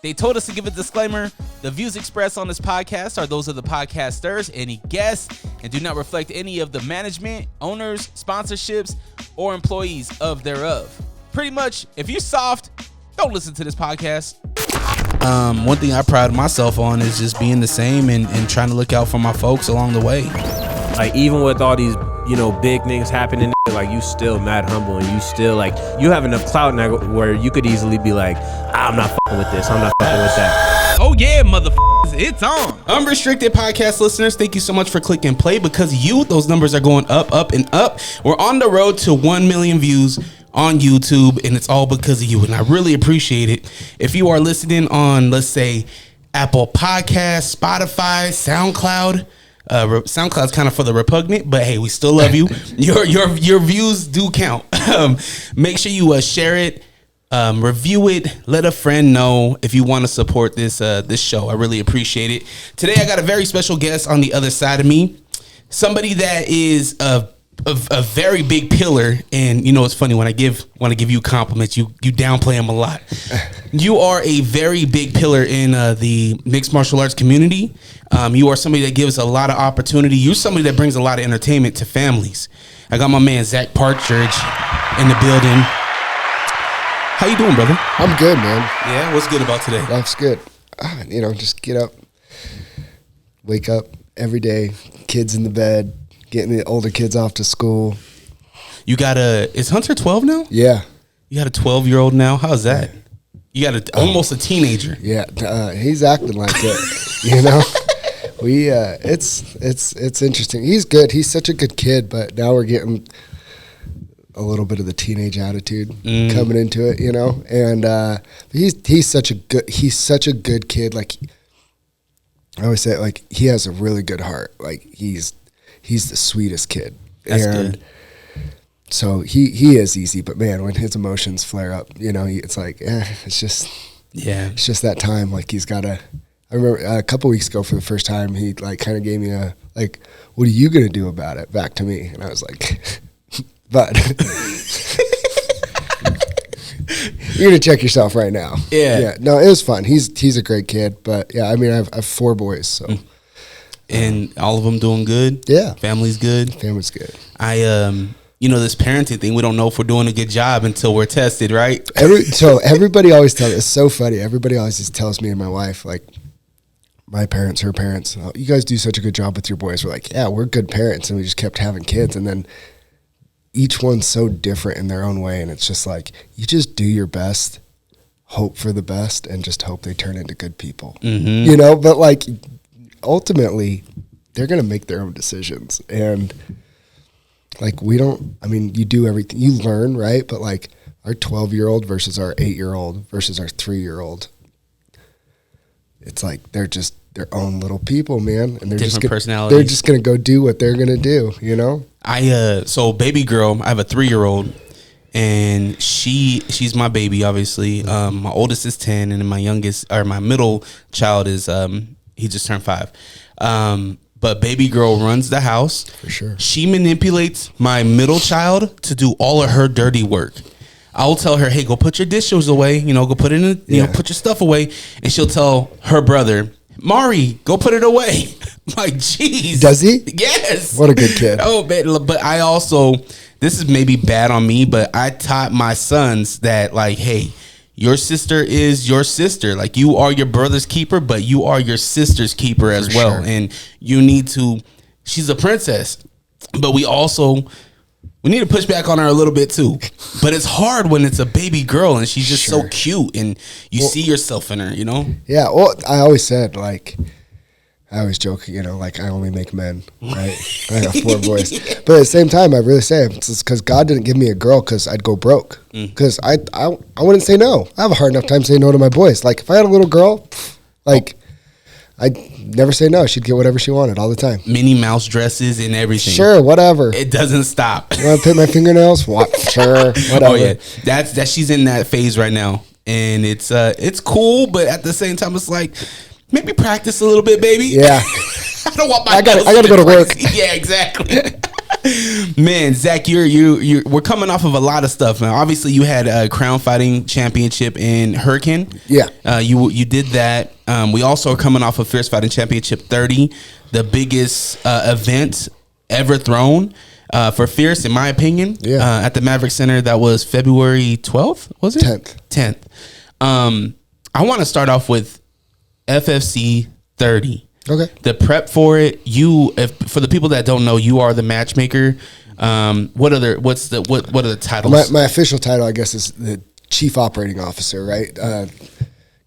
They told us to give a disclaimer. The views expressed on this podcast are those of the podcasters, any guests, and do not reflect any of the management, owners, sponsorships, or employees of thereof. Pretty much, if you're soft, don't listen to this podcast. One thing I pride myself on is just being the same and trying to look out for my folks along the way. Like, even with all these, big things happening, like, you still mad humble, and you still, like, you have enough clout now where you could easily be like, I'm not fucking with this, I'm not fucking with that. Oh yeah, motherfuckers, it's on. Unrestricted podcast listeners, thank you so much for clicking play. Because of you, those numbers are going up, up, and up. We're on the road to 1 million views on YouTube, and it's all because of you, and I really appreciate it. If you are listening on, let's say, Apple Podcasts, Spotify, SoundCloud, SoundCloud's kind of for the repugnant, but hey, we still love you. Your views do count. Make sure you share it, review it, let a friend know if you want to support this show. I really appreciate it. Today I got a very special guest on the other side of me, somebody that is a very big pillar. And it's funny, when I want to give you compliments, you downplay them a lot. You are a very big pillar in the mixed martial arts community. You are somebody that gives a lot of opportunity. You're somebody that brings a lot of entertainment to families. I got my man Zack Partridge in the building. How you doing, brother? I'm good, man. Yeah, what's good about today? Life's good. Just get up, wake up every day, kids in the bed, getting the older kids off to school. You got is Hunter 12 now? Yeah. You got a 12-year-old now? How's that? You got almost a teenager. Yeah, he's acting like it. It's interesting. He's good. He's such a good kid, but now we're getting a little bit of the teenage attitude coming into it, And he's such a good kid. Like, I always say, like, he has a really good heart. Like, he's the sweetest kid. That's good. So he is easy, but man, when his emotions flare up, it's like, it's just that time. Like, he's got to. I remember a couple weeks ago, for the first time, he like kind of gave me a like, "What are you gonna do about it?" back to me, and I was like, "But you're gonna check yourself right now." Yeah. No, it was fun. He's a great kid, but yeah, I mean, I have 4 boys, so. And all of them doing good? Yeah. Family's good? Family's good. This parenting thing, we don't know if we're doing a good job until we're tested, right? So everybody always tells, it's so funny, everybody always just tells me and my wife, like, my parents, her parents, "Oh, you guys do such a good job with your boys." We're like, yeah, we're good parents, and we just kept having kids, and then each one's so different in their own way, and it's just like, you just do your best, hope for the best, and just hope they turn into good people. Mm-hmm. But like, ultimately, they're going to make their own decisions. And like, you do everything, you learn, right? But like, our 12-year-old versus our 8-year-old versus our 3-year-old, it's like, they're just their own little people, man. And they're different just personalities. They're just going to go do what they're going to do, So baby girl, I have a 3-year-old, and she's my baby, obviously. My oldest is 10, and then my middle child is, he just turned 5. But baby girl runs the house. For sure. She manipulates my middle child to do all of her dirty work. I'll tell her, "Hey, go put your dishes away. Go put it in, put your stuff away." And she'll tell her brother, "Mari, go put it away." I'm like, jeez. Does he? Yes. What a good kid. Oh, but I also, this is maybe bad on me, but I taught my sons that, like, hey, your sister is your sister. Like, you are your brother's keeper, but you are your sister's keeper as well. Sure. And you need to, she's a princess, but we need to push back on her a little bit too. But it's hard when it's a baby girl and she's just so cute and you see yourself in her, Yeah. Well, I always said, like, I always joke, like, I only make men, right? I have 4 boys. But at the same time, I really say it's because God didn't give me a girl because I'd go broke. Because I wouldn't say no. I have a hard enough time saying no to my boys. Like, if I had a little girl, like, I'd never say no. She'd get whatever she wanted all the time. Minnie Mouse dresses and everything. Sure, whatever. It doesn't stop. You want to paint my fingernails? What? Sure, whatever. Oh yeah, that she's in that phase right now, and it's cool, but at the same time, it's like, maybe practice a little bit, baby. Yeah. I don't want my. I gotta go to work. Yeah, exactly. Man, Zach, we're coming off of a lot of stuff. Now, obviously, you had a Crown Fighting Championship in Hurricane. Yeah. You did that. We also are coming off of Fierce Fighting Championship 30, the biggest event ever thrown for Fierce, in my opinion. Yeah. At the Maverick Center. That was February 12th, was it? 10th. I want to start off with FFC 30. Okay. The prep for it, for the people that don't know, you are the matchmaker. What are the titles? My official title, I guess, is the Chief Operating Officer, right?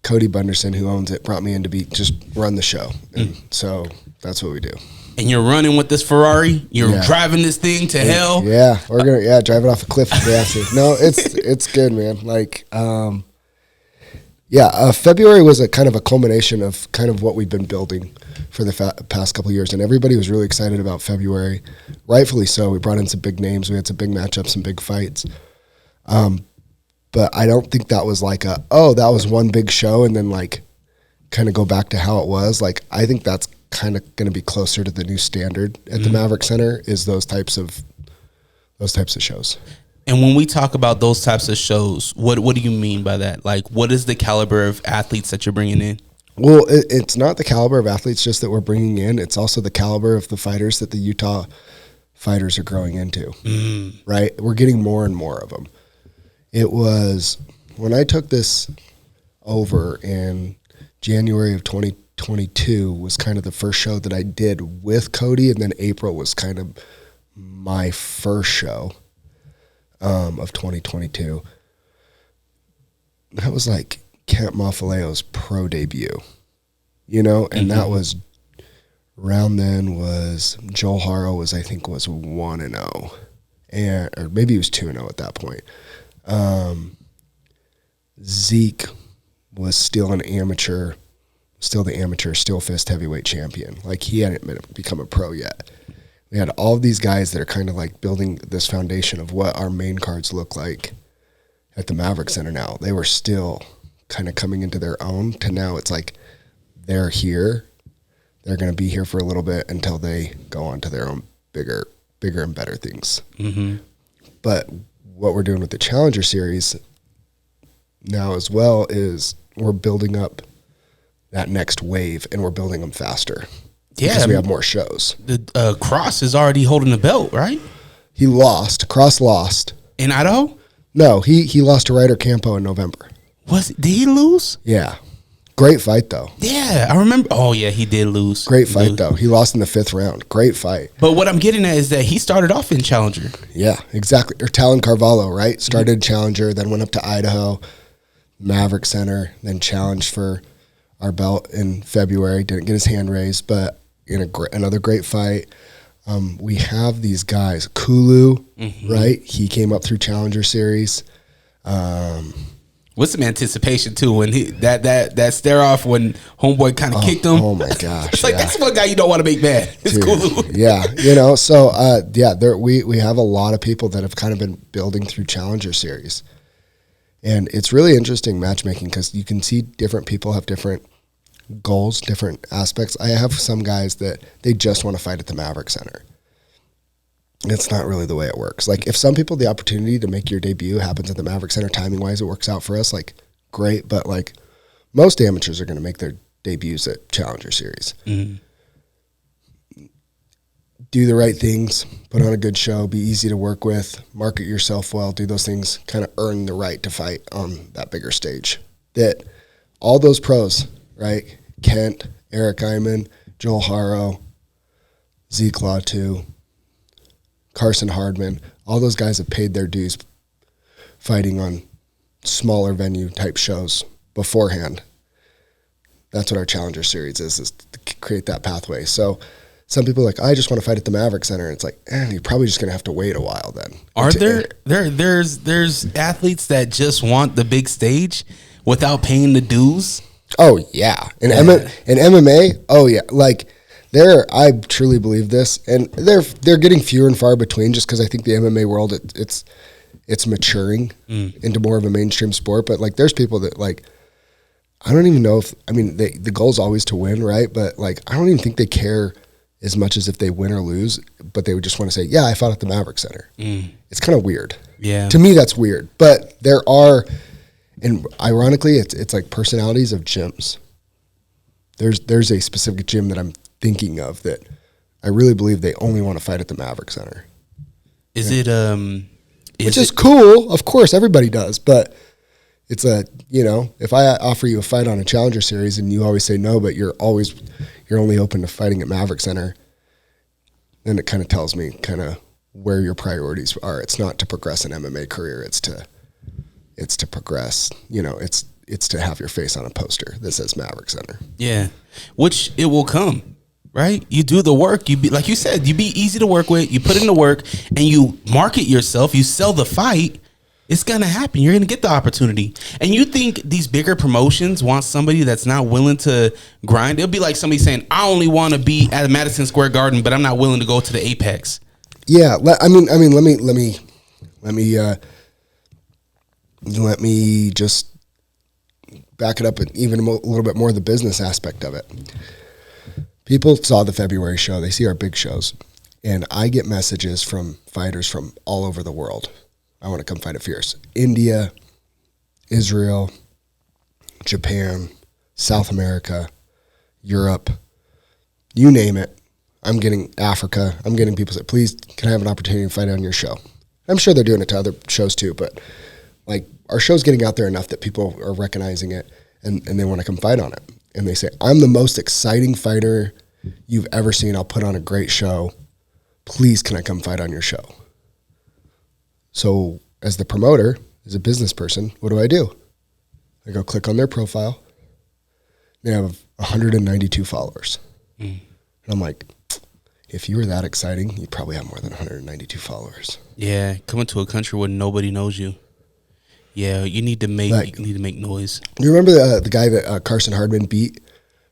Cody Bunderson, who owns it, brought me in to just run the show. And so that's what we do. And you're running with this Ferrari? You're driving this thing to hell? Yeah. We're going to drive it off a cliff if we have to. No, it's good, man. Like, February was a kind of a culmination of kind of what we've been building for the past couple of years, and everybody was really excited about February, rightfully so. We brought in some big names, we had some big matchups, some big fights, but I don't think that was like that was one big show and then like kind of go back to how it was. Like, I think that's kind of going to be closer to the new standard at the Maverick Center, is those types of shows. And when we talk about those types of shows, what do you mean by that? Like, what is the caliber of athletes that you're bringing in? Well, it's not the caliber of athletes just that we're bringing in. It's also the caliber of the fighters that the Utah fighters are growing into, right? We're getting more and more of them. It was when I took this over in January of 2022 was kind of the first show that I did with Cody, and then April was kind of my first show of 2022. That was like Kent Mafaleo's pro debut, and that was around then was Joel Haro was 1-0, or maybe he was 2-0 at that point. Zeke was still the amateur steel fist heavyweight champion. Like, he hadn't become a pro yet. We had all of these guys that are kind of like building this foundation of what our main cards look like at the Maverick Center now. They were still kind of coming into their own, to now it's like they're here. They're going to be here for a little bit until they go on to their own bigger and better things. Mm-hmm. But what we're doing with the Challenger Series now as well is we're building up that next wave, and we're building them faster. Yeah, because we have more shows. The Cross is already holding the belt, right? He lost. Cross lost. In Idaho? No, he lost to Ryder Campo in November. Did he lose? Yeah. Great fight, though. Yeah, I remember. Oh, yeah, he did lose. Great fight, though. He lost in the 5th round. Great fight. But what I'm getting at is that he started off in Challenger. Yeah, exactly. Or Talon Carvalho, right? Started Challenger, then went up to Idaho, Maverick Center, then challenged for our belt in February. Didn't get his hand raised, but in another great fight. We have these guys. Kulu, right? He came up through Challenger Series. With some anticipation too, when that stare off when homeboy kind of kicked him. Oh my gosh! It's like, that's one guy you don't want to make mad. It's cool. Yeah, so we have a lot of people that have kind of been building through Challenger Series, and it's really interesting matchmaking because you can see different people have different goals, different aspects. I have some guys that they just want to fight at the Maverick Center. It's not really the way it works. Like, if some people, the opportunity to make your debut happens at the Maverick Center, timing wise, it works out for us. Like, great. But like, most amateurs are going to make their debuts at Challenger Series. Mm-hmm. Do the right things, put on a good show, be easy to work with, market yourself well, do those things, kind of earn the right to fight on that bigger stage. That all those pros, right? Kent, Eric Iman, Joel Haro, Zeke Latu, Carson Hardman, all those guys have paid their dues fighting on smaller venue type shows beforehand. That's what our Challenger Series is to create that pathway. So some people are like, I just want to fight at the Maverick Center. And it's like, you're probably just going to have to wait a while then. Are there's athletes that just want the big stage without paying the dues? Oh yeah. In MMA, oh yeah. Like, I truly believe this, and they're getting fewer and far between, just because I think the MMA world it's maturing into more of a mainstream sport. But like, there's people that, like, I don't even know if, I mean, the goal is always to win, right? But like, I don't even think they care as much as if they win or lose, but they would just want to say, yeah, I fought at the Maverick Center. It's kind of weird. Yeah. To me, that's weird. But there are, and ironically, it's like personalities of gyms. There's a specific gym that I'm thinking of that I really believe they only want to fight at the Maverick Center. Is it which is cool, of course, everybody does, but it's if I offer you a fight on a Challenger Series and you always say no, but you're only open to fighting at Maverick Center, then it kind of tells me kind of where your priorities are. It's not to progress an MMA career, it's to progress, it's to have your face on a poster that says Maverick Center. Yeah. Which it will come. Right? You do the work. You be, like you said, you be easy to work with. You put in the work and you market yourself. You sell the fight. It's going to happen. You're going to get the opportunity. And you think these bigger promotions want somebody that's not willing to grind? It'll be like somebody saying, I only want to be at Madison Square Garden, but I'm not willing to go to the Apex. Yeah. Let me just back it up and even a little bit more of the business aspect of it. People saw the February show. They see our big shows. And I get messages from fighters from all over the world. I want to come fight at Fierce. India, Israel, Japan, South America, Europe, you name it. I'm getting Africa. I'm getting people say, please, can I have an opportunity to fight on your show? I'm sure they're doing it to other shows too, but like our show's getting out there enough that people are recognizing it and they want to come fight on it. And they say, I'm the most exciting fighter you've ever seen. I'll put on a great show. Please, can I come fight on your show? So as the promoter, as a business person, what do? I go click on their profile. They have 192 followers. And I'm like, if you were that exciting, you'd probably have more than 192 followers. Yeah, coming to a country where nobody knows you. Yeah, you need to make noise. You remember the guy that Carson Hardman beat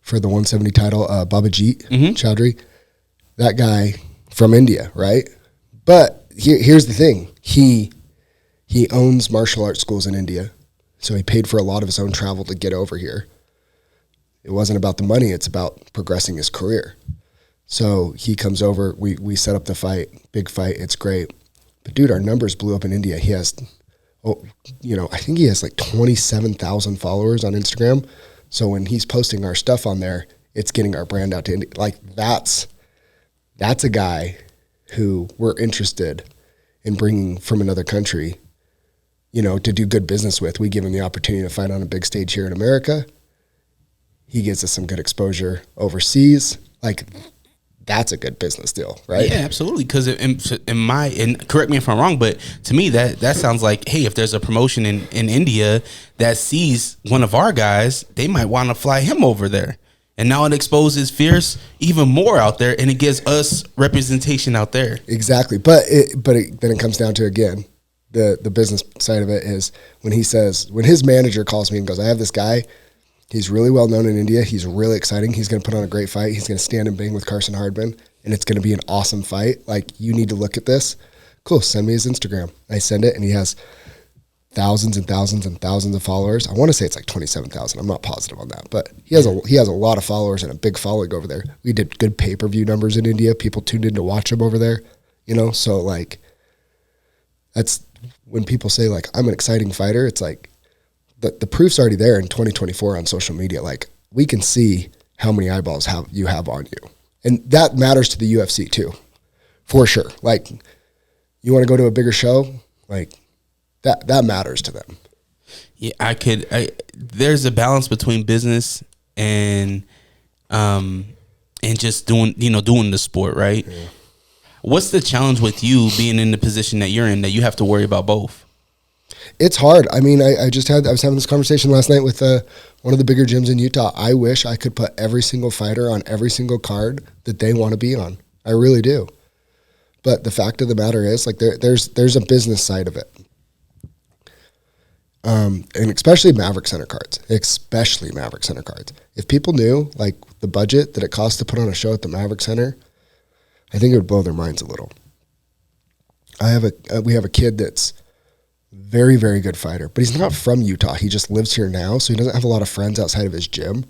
for the 170 title, Babajit Chowdhury? That guy from India, right? But here's the thing. He owns martial arts schools in India, so he paid for a lot of his own travel to get over here. It wasn't about the money. It's about progressing his career. So he comes over. We set up the fight, big fight. It's great. But, dude, our numbers blew up in India. He has... I think he has like 27,000 followers on Instagram. So when he's posting our stuff on there, it's getting our brand out to India. Like that's a guy who we're interested in bringing from another country, to do good business with. We give him the opportunity to fight on a big stage here in America. He gives us some good exposure overseas. Like that's a good business deal, right? Yeah, absolutely. Because and correct me if I'm wrong, but to me that sounds like, hey, if there's a promotion in India that sees one of our guys, they might want to fly him over there. And now it exposes Fierce even more out there, and it gives us representation out there. Exactly, then it comes down to, again, the business side of it is when his manager calls me and goes, I have this guy. He's really well known in India. He's really exciting. He's going to put on a great fight. He's going to stand and bang with Carson Hardman, and it's going to be an awesome fight. Like, you need to look at this. Cool, send me his Instagram. I send it, and he has thousands and thousands and thousands of followers. I want to say it's like 27,000. I'm not positive on that, but he has a lot of followers and a big following over there. We did good pay-per-view numbers in India. People tuned in to watch him over there. So like that's when people say like I'm an exciting fighter. It's like the proof's already there in 2024 on social media. Like we can see how many eyeballs you have on you, and that matters to the UFC too, for sure. Like you want to go to a bigger show, like. That matters to them. Yeah, there's a balance between business and just doing the sport, right? Yeah. What's the challenge with you being in the position that you're in that you have to worry about both? It's hard. I mean, I was having this conversation last night with one of the bigger gyms in Utah. I wish I could put every single fighter on every single card that they want to be on. I really do. But the fact of the matter is, like, there's a business side of it. And especially Maverick Center cards. If people knew like the budget that it costs to put on a show at the Maverick Center, I think it would blow their minds a little. We have a kid that's very, very good fighter, but he's not from Utah. He just lives here now, so he doesn't have a lot of friends outside of his gym.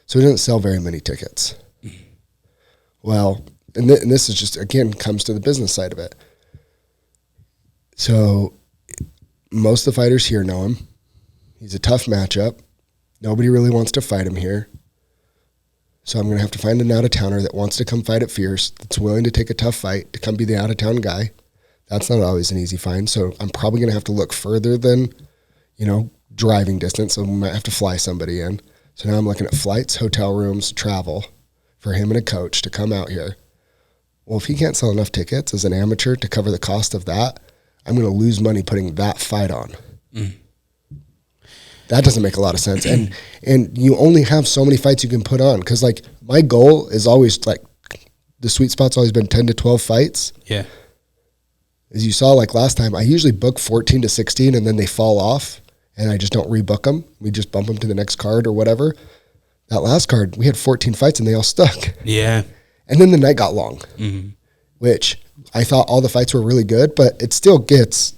So he doesn't sell very many tickets. Well, and this is just, again, comes to the business side of it. So most of the fighters here know him. He's a tough matchup. Nobody really wants to fight him here. So I'm going to have to find an out-of-towner that wants to come fight at Fierce, that's willing to take a tough fight, to come be the out-of-town guy. That's not always an easy find. So I'm probably going to have to look further than, driving distance. So I might have to fly somebody in. So now I'm looking at flights, hotel rooms, travel for him and a coach to come out here. Well, if he can't sell enough tickets as an amateur to cover the cost of that, I'm going to lose money putting that fight on. That doesn't make a lot of sense. And you only have so many fights you can put on. Because, my goal is always, the sweet spot's always been 10 to 12 fights. Yeah. As you saw, last time, I usually book 14 to 16, and then they fall off, and I just don't rebook them. We just bump them to the next card or whatever. That last card, we had 14 fights, and they all stuck. Yeah. And then the night got long, which I thought all the fights were really good, but it still gets,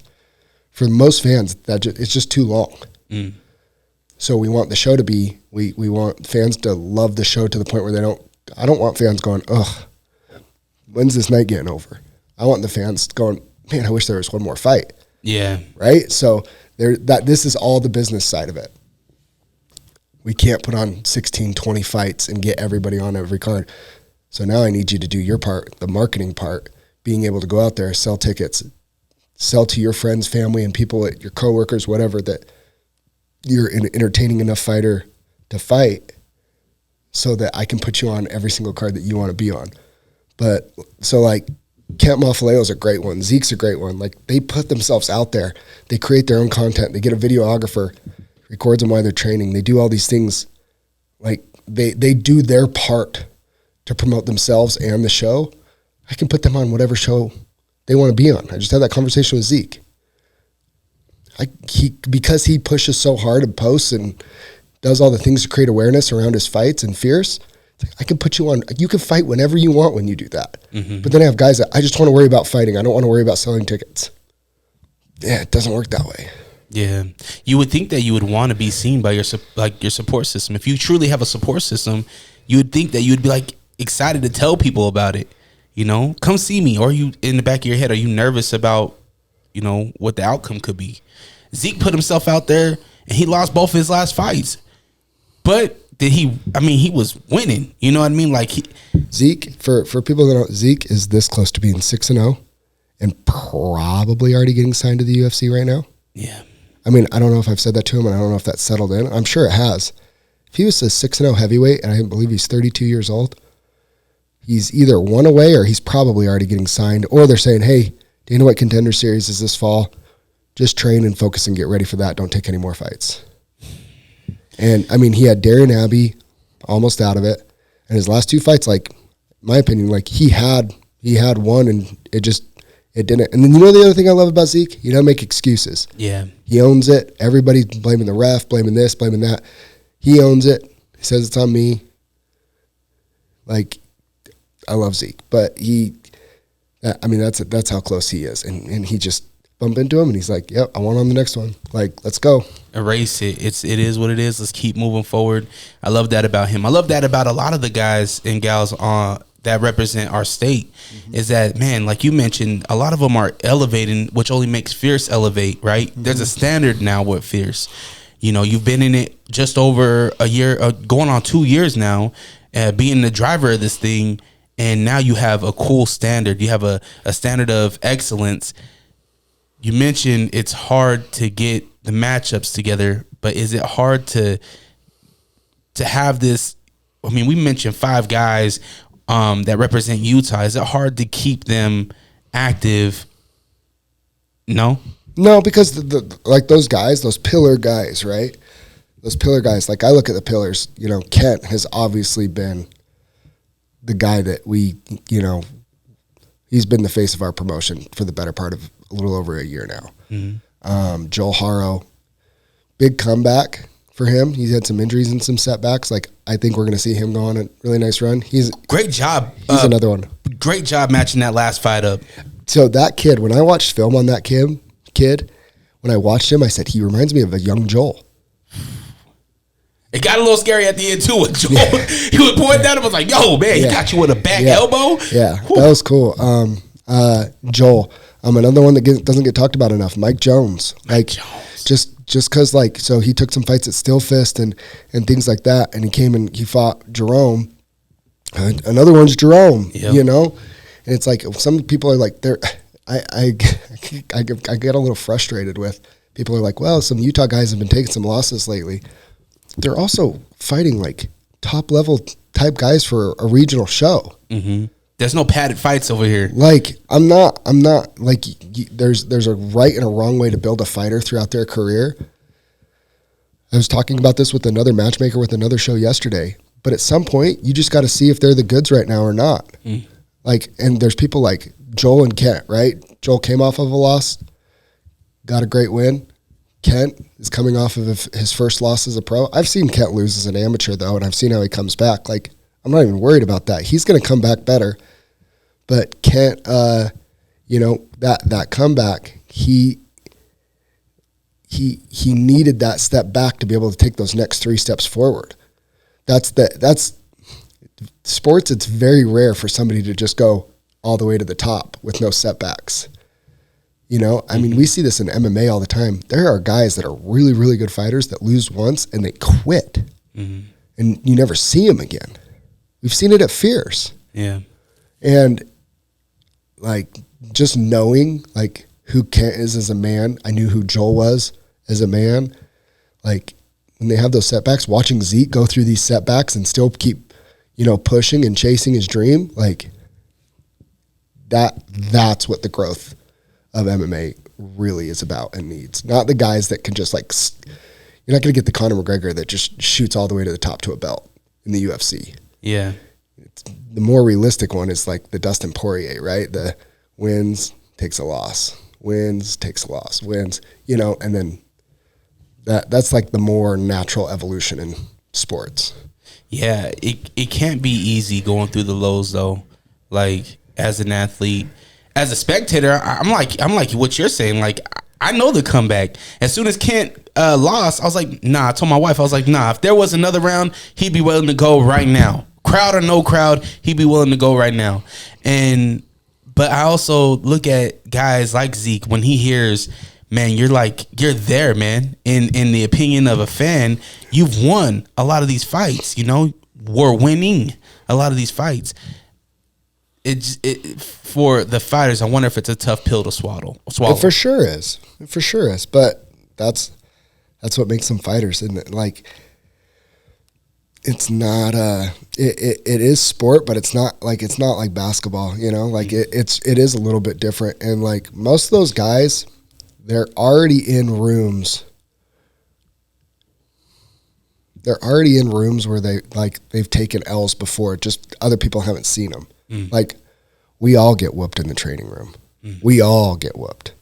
for most fans, it's just too long. So we want the show to be, we want fans to love the show to the point where I don't want fans going, ugh, when's this night getting over? I want the fans going, man, I wish there was one more fight. Yeah. Right? So this is all the business side of it. We can't put on 16, 20 fights and get everybody on every card. So now I need you to do your part, the marketing part, being able to go out there, sell tickets, sell to your friends, family, and people, your coworkers, whatever, that you're an entertaining enough fighter to fight so that I can put you on every single card that you want to be on. But so Kent Mafaleo's a great one. Zeke's a great one. They put themselves out there. They create their own content. They get a videographer, records them while they're training. They do all these things. They do their part to promote themselves and the show. I can put them on whatever show they want to be on. I just had that conversation with Zeke. Because he pushes so hard and posts and does all the things to create awareness around his fights and Fierce, I can put you on. You can fight whenever you want when you do that. But then I have guys that I just want to worry about fighting. I don't want to worry about selling tickets. Yeah, it doesn't work that way. Yeah, you would think that you would want to be seen by your support system. If you truly have a support system, you would think that you would be excited to tell people about it. Come see me. Or you in the back of your head, are you nervous about what the outcome could be? Zeke put himself out there and he lost both his last fights, but he was winning. You know what I mean? Zeke, for people that don't, Zeke is this close to being 6-0 and probably already getting signed to the UFC right now. Yeah. I don't know if I've said that to him, and I don't know if that's settled in. I'm sure it has. If he was a 6-0 heavyweight, and I believe he's 32 years old, he's either one away or he's probably already getting signed, or they're saying, hey, Dana White Contender Series is this fall. Just train and focus and get ready for that. Don't take any more fights. And, he had Darren Abbey almost out of it. And his last two fights, my opinion, he had one and it didn't. And then the other thing I love about Zeke? He doesn't make excuses. Yeah. He owns it. Everybody's blaming the ref, blaming this, blaming that. He owns it. He says it's on me. I love Zeke. But that's how close he is. And he just bump into him and he's like, yep, I want on the next one. Let's go. Erase it. It is what it is. Let's keep moving forward. I love that about him. I love that about a lot of the guys and gals that represent our state. Is that, man, like you mentioned, a lot of them are elevating, which only makes Fierce elevate, right? There's a standard now with Fierce. You've been in it just over a year, going on 2 years now, being the driver of this thing. And now you have a cool standard. You have a standard of excellence. You mentioned it's hard to get the matchups together, but is it hard to have this? We mentioned 5 guys that represent Utah. Is it hard to keep them active? No, because those guys, those pillar guys, right? Those pillar guys. I look at the pillars. Kent has obviously been the guy that he's been the face of our promotion for the better part of a little over a year now. Joel Haro, big comeback for him. He's had some injuries and some setbacks. I think we're going to see him go on a really nice run. Great job. He's another one. Great job matching that last fight up. So that kid, when I watched film on that kid, when I watched him, I said, he reminds me of a young Joel. It got a little scary at the end too. With Joel. He would point that and was like, "Yo, man, he got you with a back elbow." Yeah, that was cool. Joel, another one that doesn't get talked about enough. Mike Jones, just because so he took some fights at Still Fist and things like that, and he came and he fought Jerome. Another one's Jerome, you know, and it's like some people are like I get a little frustrated with people are like, well, some Utah guys have been taking some losses lately. They're also fighting like top level type guys for a regional show. Mm-hmm. There's no padded fights over here. Like I'm not like there's a right and a wrong way to build a fighter throughout their career. I was talking about this with another matchmaker with another show yesterday, but at some point you just got to see if they're the goods right now or not. Like, and there's people like Joel and Kent, right? Joel came off of a loss, got a great win. Kent is coming off of his first loss as a pro. I've seen Kent lose as an amateur, though, and I've seen how he comes back. Like, I'm not even worried about that. He's going to come back better. But Kent, you know, that comeback, he needed that step back to be able to take those next 3 steps forward. That's sports. It's very rare for somebody to just go all the way to the top with no setbacks. You know, I mean, we see this in MMA all the time. There are guys that are really, really good fighters that lose once and they quit, and you never see them again. We've seen it at Fierce. Yeah. And like just knowing like who Kent is as a man, I knew who Joel was as a man. Like when they have those setbacks, watching Zeke go through these setbacks and still keep, you know, pushing and chasing his dream, like that's what the growth of MMA really is about and needs. Not the guys that can just like, you're not going to get the Conor McGregor that just shoots all the way to the top to a belt in the UFC. Yeah. The more realistic one is like the Dustin Poirier, right? The wins, takes a loss, wins, takes a loss, wins, you know, and then that's like the more natural evolution in sports. Yeah, it can't be easy going through the lows though. Like as an athlete, as a spectator, I'm like what you're saying. Like I know the comeback. As soon as Kent lost, I was like, nah. I told my wife, I was like, nah. If there was another round, he'd be willing to go right now. Crowd or no crowd, he'd be willing to go right now. But I also look at guys like Zeke when he hears, man, you're there, man. In the opinion of a fan, you've won a lot of these fights. You know, we're winning a lot of these fights. It for the fighters, I wonder if it's a tough pill to swallow. It for sure is. It for sure is. But that's what makes them fighters, isn't it? Like it's not it is sport, but it's not like basketball, you know? Like it is a little bit different. And like most of those guys, they're already in rooms. They're already in rooms where they've taken L's before, just other people haven't seen them. Like, we all get whooped in the training room. We all get whooped.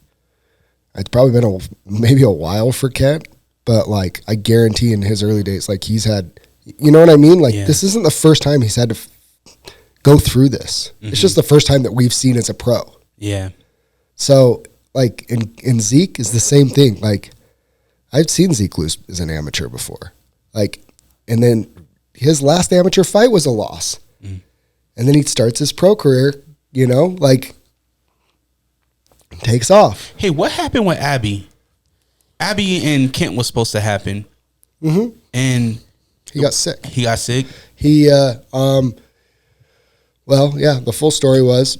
It's probably been maybe a while for Kent, but, like, I guarantee in his early days, like, he's had, you know what I mean? Like, this isn't the first time he's had to go through this. It's just the first time that we've seen as a pro. Yeah. So, like, in Zeke is the same thing. Like, I've seen Zeke lose as an amateur before. Like, and then his last amateur fight was a loss. And then he starts his pro career, you know, like, takes off. Hey, what happened with Abby? Abby and Kent was supposed to happen. And he got sick. Well, yeah, the full story was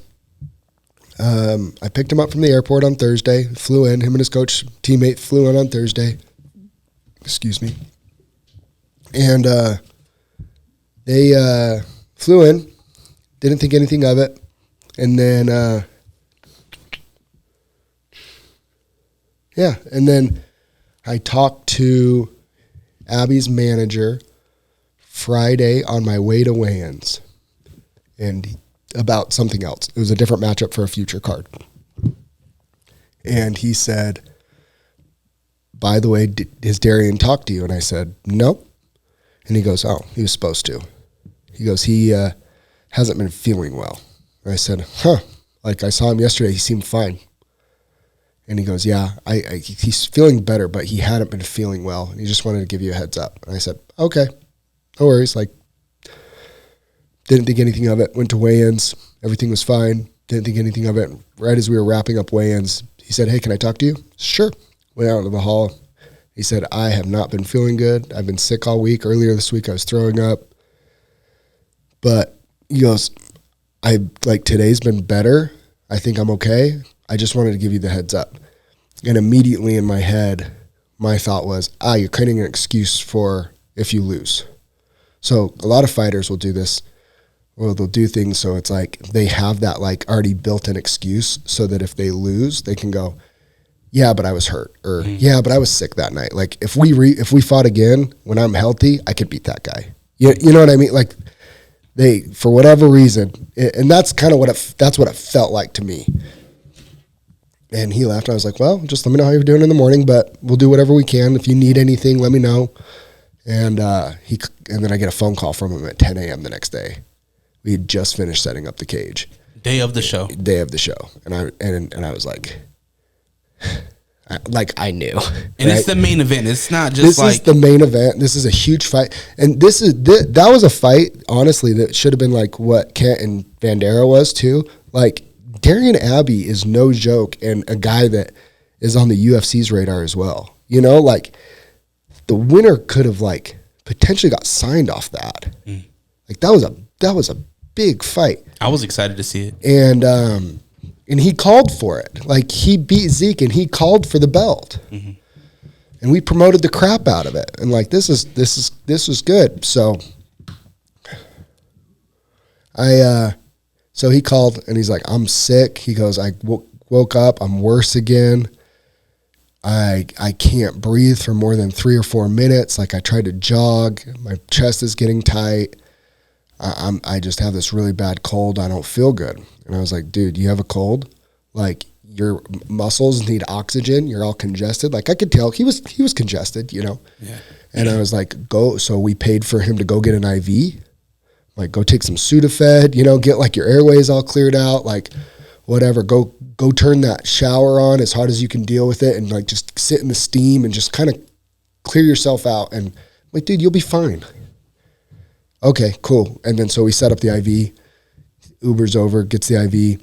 I picked him up from the airport on Thursday, flew in. Him and his coach teammate flew in on Thursday. Excuse me. And they flew in. Didn't think anything of it. And then, and then I talked to Abby's manager Friday on my way to weigh-ins and about something else. It was a different matchup for a future card. And he said, by the way, has Darian talked to you? And I said, no. And he goes, oh, he was supposed to. He goes, he hasn't been feeling well. And I said, like I saw him yesterday, he seemed fine. And he goes, yeah, he's feeling better, but he hadn't been feeling well. And he just wanted to give you a heads up. And I said, okay, no worries. Like, didn't think anything of it. Went to weigh-ins. Everything was fine. Didn't think anything of it. Right as we were wrapping up weigh-ins, he said, hey, can I talk to you? Sure. Went out into the hall. He said, I have not been feeling good. I've been sick all week. Earlier this week, I was throwing up. But he goes, today's been better. I think I'm okay. I just wanted to give you the heads up. And immediately in my head, my thought was, you're creating an excuse for if you lose. So a lot of fighters will do this, or they'll do things so it's like they have that like already built-in excuse so that if they lose, they can go, yeah, but I was hurt, or yeah, but I was sick that night. Like if we fought again when I'm healthy, I could beat that guy. You know what I mean? Like they, for whatever reason, and that's kind of that's what it felt like to me. And he left. I was like, well, just let me know how you're doing in the morning, but we'll do whatever we can. If you need anything, let me know. And and then I get a phone call from him at 10 a.m. the next day. We had just finished setting up the cage. Day of the show. And I was like, I knew. And right? It's the main event. It's not just this is the main event. This is a huge fight. And that was a fight, honestly, that should have been like what Kent and Bandera was too. Like, Darian Abbey is no joke, and a guy that is on the UFC's radar as well. You know, like the winner could have like potentially got signed off that. Like that was a big fight. I was excited to see it. And he called for it. Like he beat Zeke and he called for the belt. And we promoted the crap out of it. And like this was good. So So he called and he's like, I'm sick. He goes, I woke up. I'm worse again. I can't breathe for more than 3 or 4 minutes. Like I tried to jog. My chest is getting tight. I just have this really bad cold. I don't feel good. And I was like, dude, you have a cold? Like your muscles need oxygen. You're all congested. Like I could tell he was congested, you know? Yeah. And I was like, go. So we paid for him to go get an IV. Like, go take some Sudafed, you know, get like your airways all cleared out, like whatever. Go turn that shower on as hard as you can deal with it and like just sit in the steam and just kind of clear yourself out. And I'm like, dude, you'll be fine. Okay, cool. And then so we set up the IV, Uber's over, gets the IV,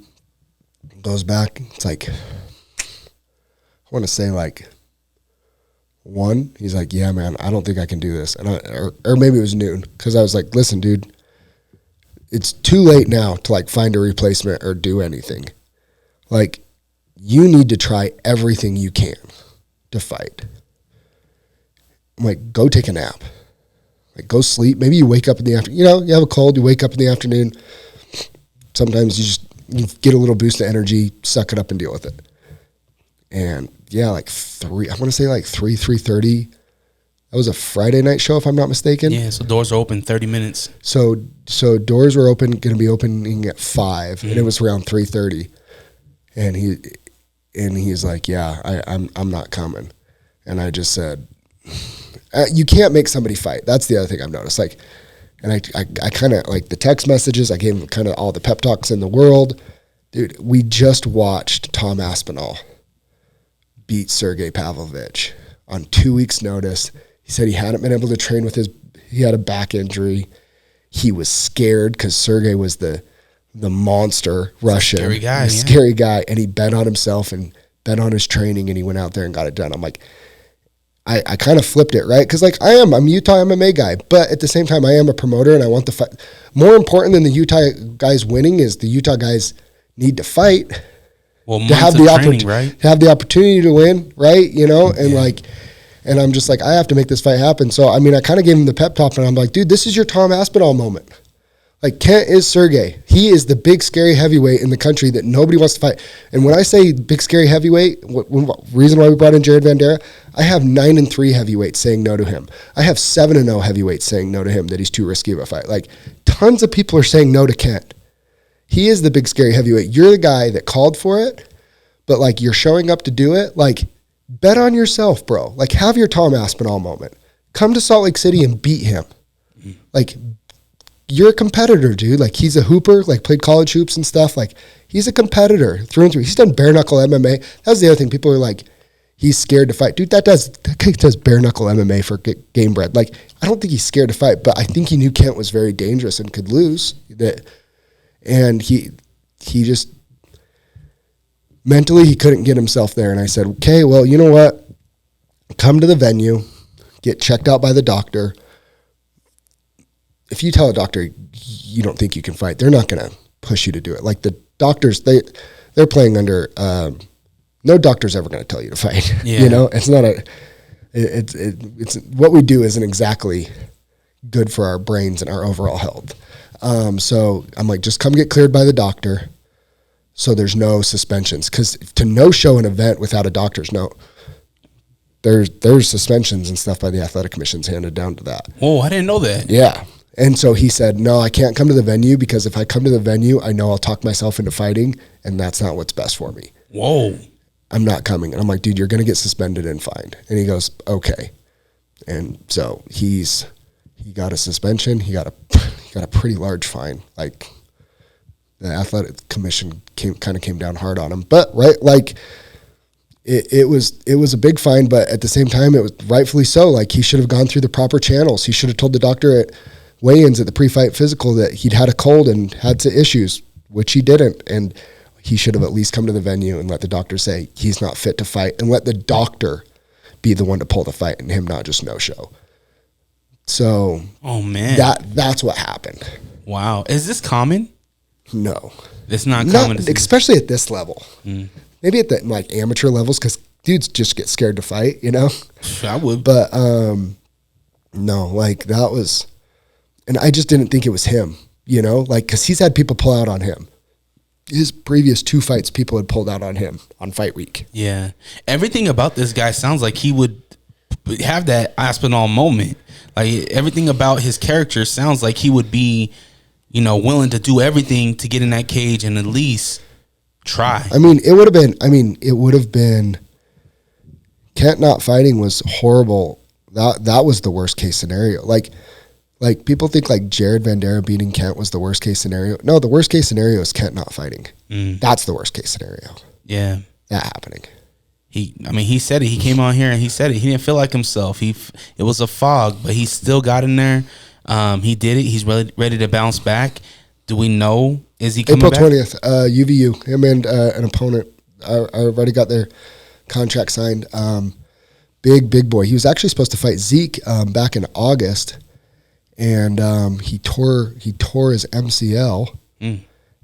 goes back. It's like, I want to say like 1. He's like, yeah, man, I don't think I can do this. And or maybe it was noon because I was like, listen, dude, it's too late now to like find a replacement or do anything. Like you need to try everything you can to fight. I'm like, go take a nap. Like go sleep. Maybe you wake up in the afternoon. You know, you have a cold, you wake up in the afternoon. Sometimes you get a little boost of energy, suck it up and deal with it. And yeah, like 3:30. That was a Friday night show, if I'm not mistaken. Yeah, so doors are open 30 minutes. So doors were going to be opening at 5, and it was around 3:30. And he's like, yeah, I'm not coming. And I just said, you can't make somebody fight. That's the other thing I've noticed. Like, and I kind of like the text messages. I gave him kind of all the pep talks in the world. Dude, we just watched Tom Aspinall beat Sergey Pavlovich on 2 weeks' notice. He said he hadn't been able to train with he had a back injury. He was scared because Sergey was the monster Russian. Scary guy. And he bet on himself and bet on his training, and he went out there and got it done. I'm like, I kind of flipped it, right? Because like I'm a Utah MMA guy, but at the same time I am a promoter and I want the fight. More important than the Utah guys winning is the Utah guys need to fight. Well, to have the training, right? To have the opportunity to win, right? You know, and like, and I'm just like, I have to make this fight happen. So, I mean, I kind of gave him the pep talk, and I'm like, dude, this is your Tom Aspinall moment. Like, Kent is Sergey. He is the big, scary heavyweight in the country that nobody wants to fight. And when I say big, scary heavyweight, reason why we brought in Jared Bandera, I have 9-3 heavyweights saying no to him. I have 7-0 heavyweights saying no to him, that he's too risky of a fight. Like, tons of people are saying no to Kent. He is the big, scary heavyweight. You're the guy that called for it, but, like, you're showing up to do it. Like, bet on yourself, bro. Like, have your Tom Aspinall moment. Come to Salt Lake City and beat him. Like, you're a competitor, dude. Like, he's a hooper, like played college hoops and stuff. Like, he's a competitor through and through. He's done bare knuckle MMA. That was the other thing. People are like, he's scared to fight. Dude, that guy does bare knuckle MMA for game bread. Like, I don't think he's scared to fight, but I think he knew Kent was very dangerous and could lose. And he just mentally, he couldn't get himself there. And I said, okay, well, you know what? Come to the venue, get checked out by the doctor. If you tell a doctor you don't think you can fight, they're not going to push you to do it. Like, the doctors, they're playing under, no doctor's ever going to tell you to fight. Yeah. You know, it's not it's what we do isn't exactly good for our brains and our overall health. So I'm like, just come get cleared by the doctor. So there's no suspensions, because to no-show an event without a doctor's note, there's suspensions and stuff by the athletic commissions handed down to that. Oh, I didn't know that. Yeah. And so he said, no, I can't come to the venue, because if I come to the venue, I know I'll talk myself into fighting, and that's not what's best for me. Whoa. I'm not coming. And I'm like, dude, you're going to get suspended and fined. And he goes, okay. And so he got a suspension. He got a pretty large fine. Like, the athletic commission came down hard on him. But right, like, it was a big fine, but at the same time, it was rightfully so. Like, he should have gone through the proper channels. He should have told the doctor at weigh-ins at the pre-fight physical that he'd had a cold and had some issues, which he didn't. And he should have at least come to the venue and let the doctor say he's not fit to fight, and let the doctor be the one to pull the fight and him not just no-show. So, oh man, that's what happened. Wow. Is this common? No. It's not common. Especially at this level. Maybe at the like amateur levels, because dudes just get scared to fight, you know? I would. But no, like, that was, and I just didn't think it was him, you know? Like, because he's had people pull out on him. His previous 2 fights, people had pulled out on him on fight week. Yeah. Everything about this guy sounds like he would have that Aspinall moment. Like, everything about his character sounds like he would be, you know, willing to do everything to get in that cage and at least try. I mean, it would have been, Kent not fighting was horrible. That was the worst case scenario. Like people think like Jared Vandera beating Kent was the worst case scenario. No, the worst case scenario is Kent not fighting. That's the worst case scenario. Yeah. That happening. He said it. He came on here and he said it. He didn't feel like himself. It was a fog, but he still got in there. He did it. He's ready to bounce back. Do we know? Is he coming April back? 20th, UVU. Him and an opponent. I already got their contract signed. Big boy. He was actually supposed to fight Zeke back in August, and he tore his MCL.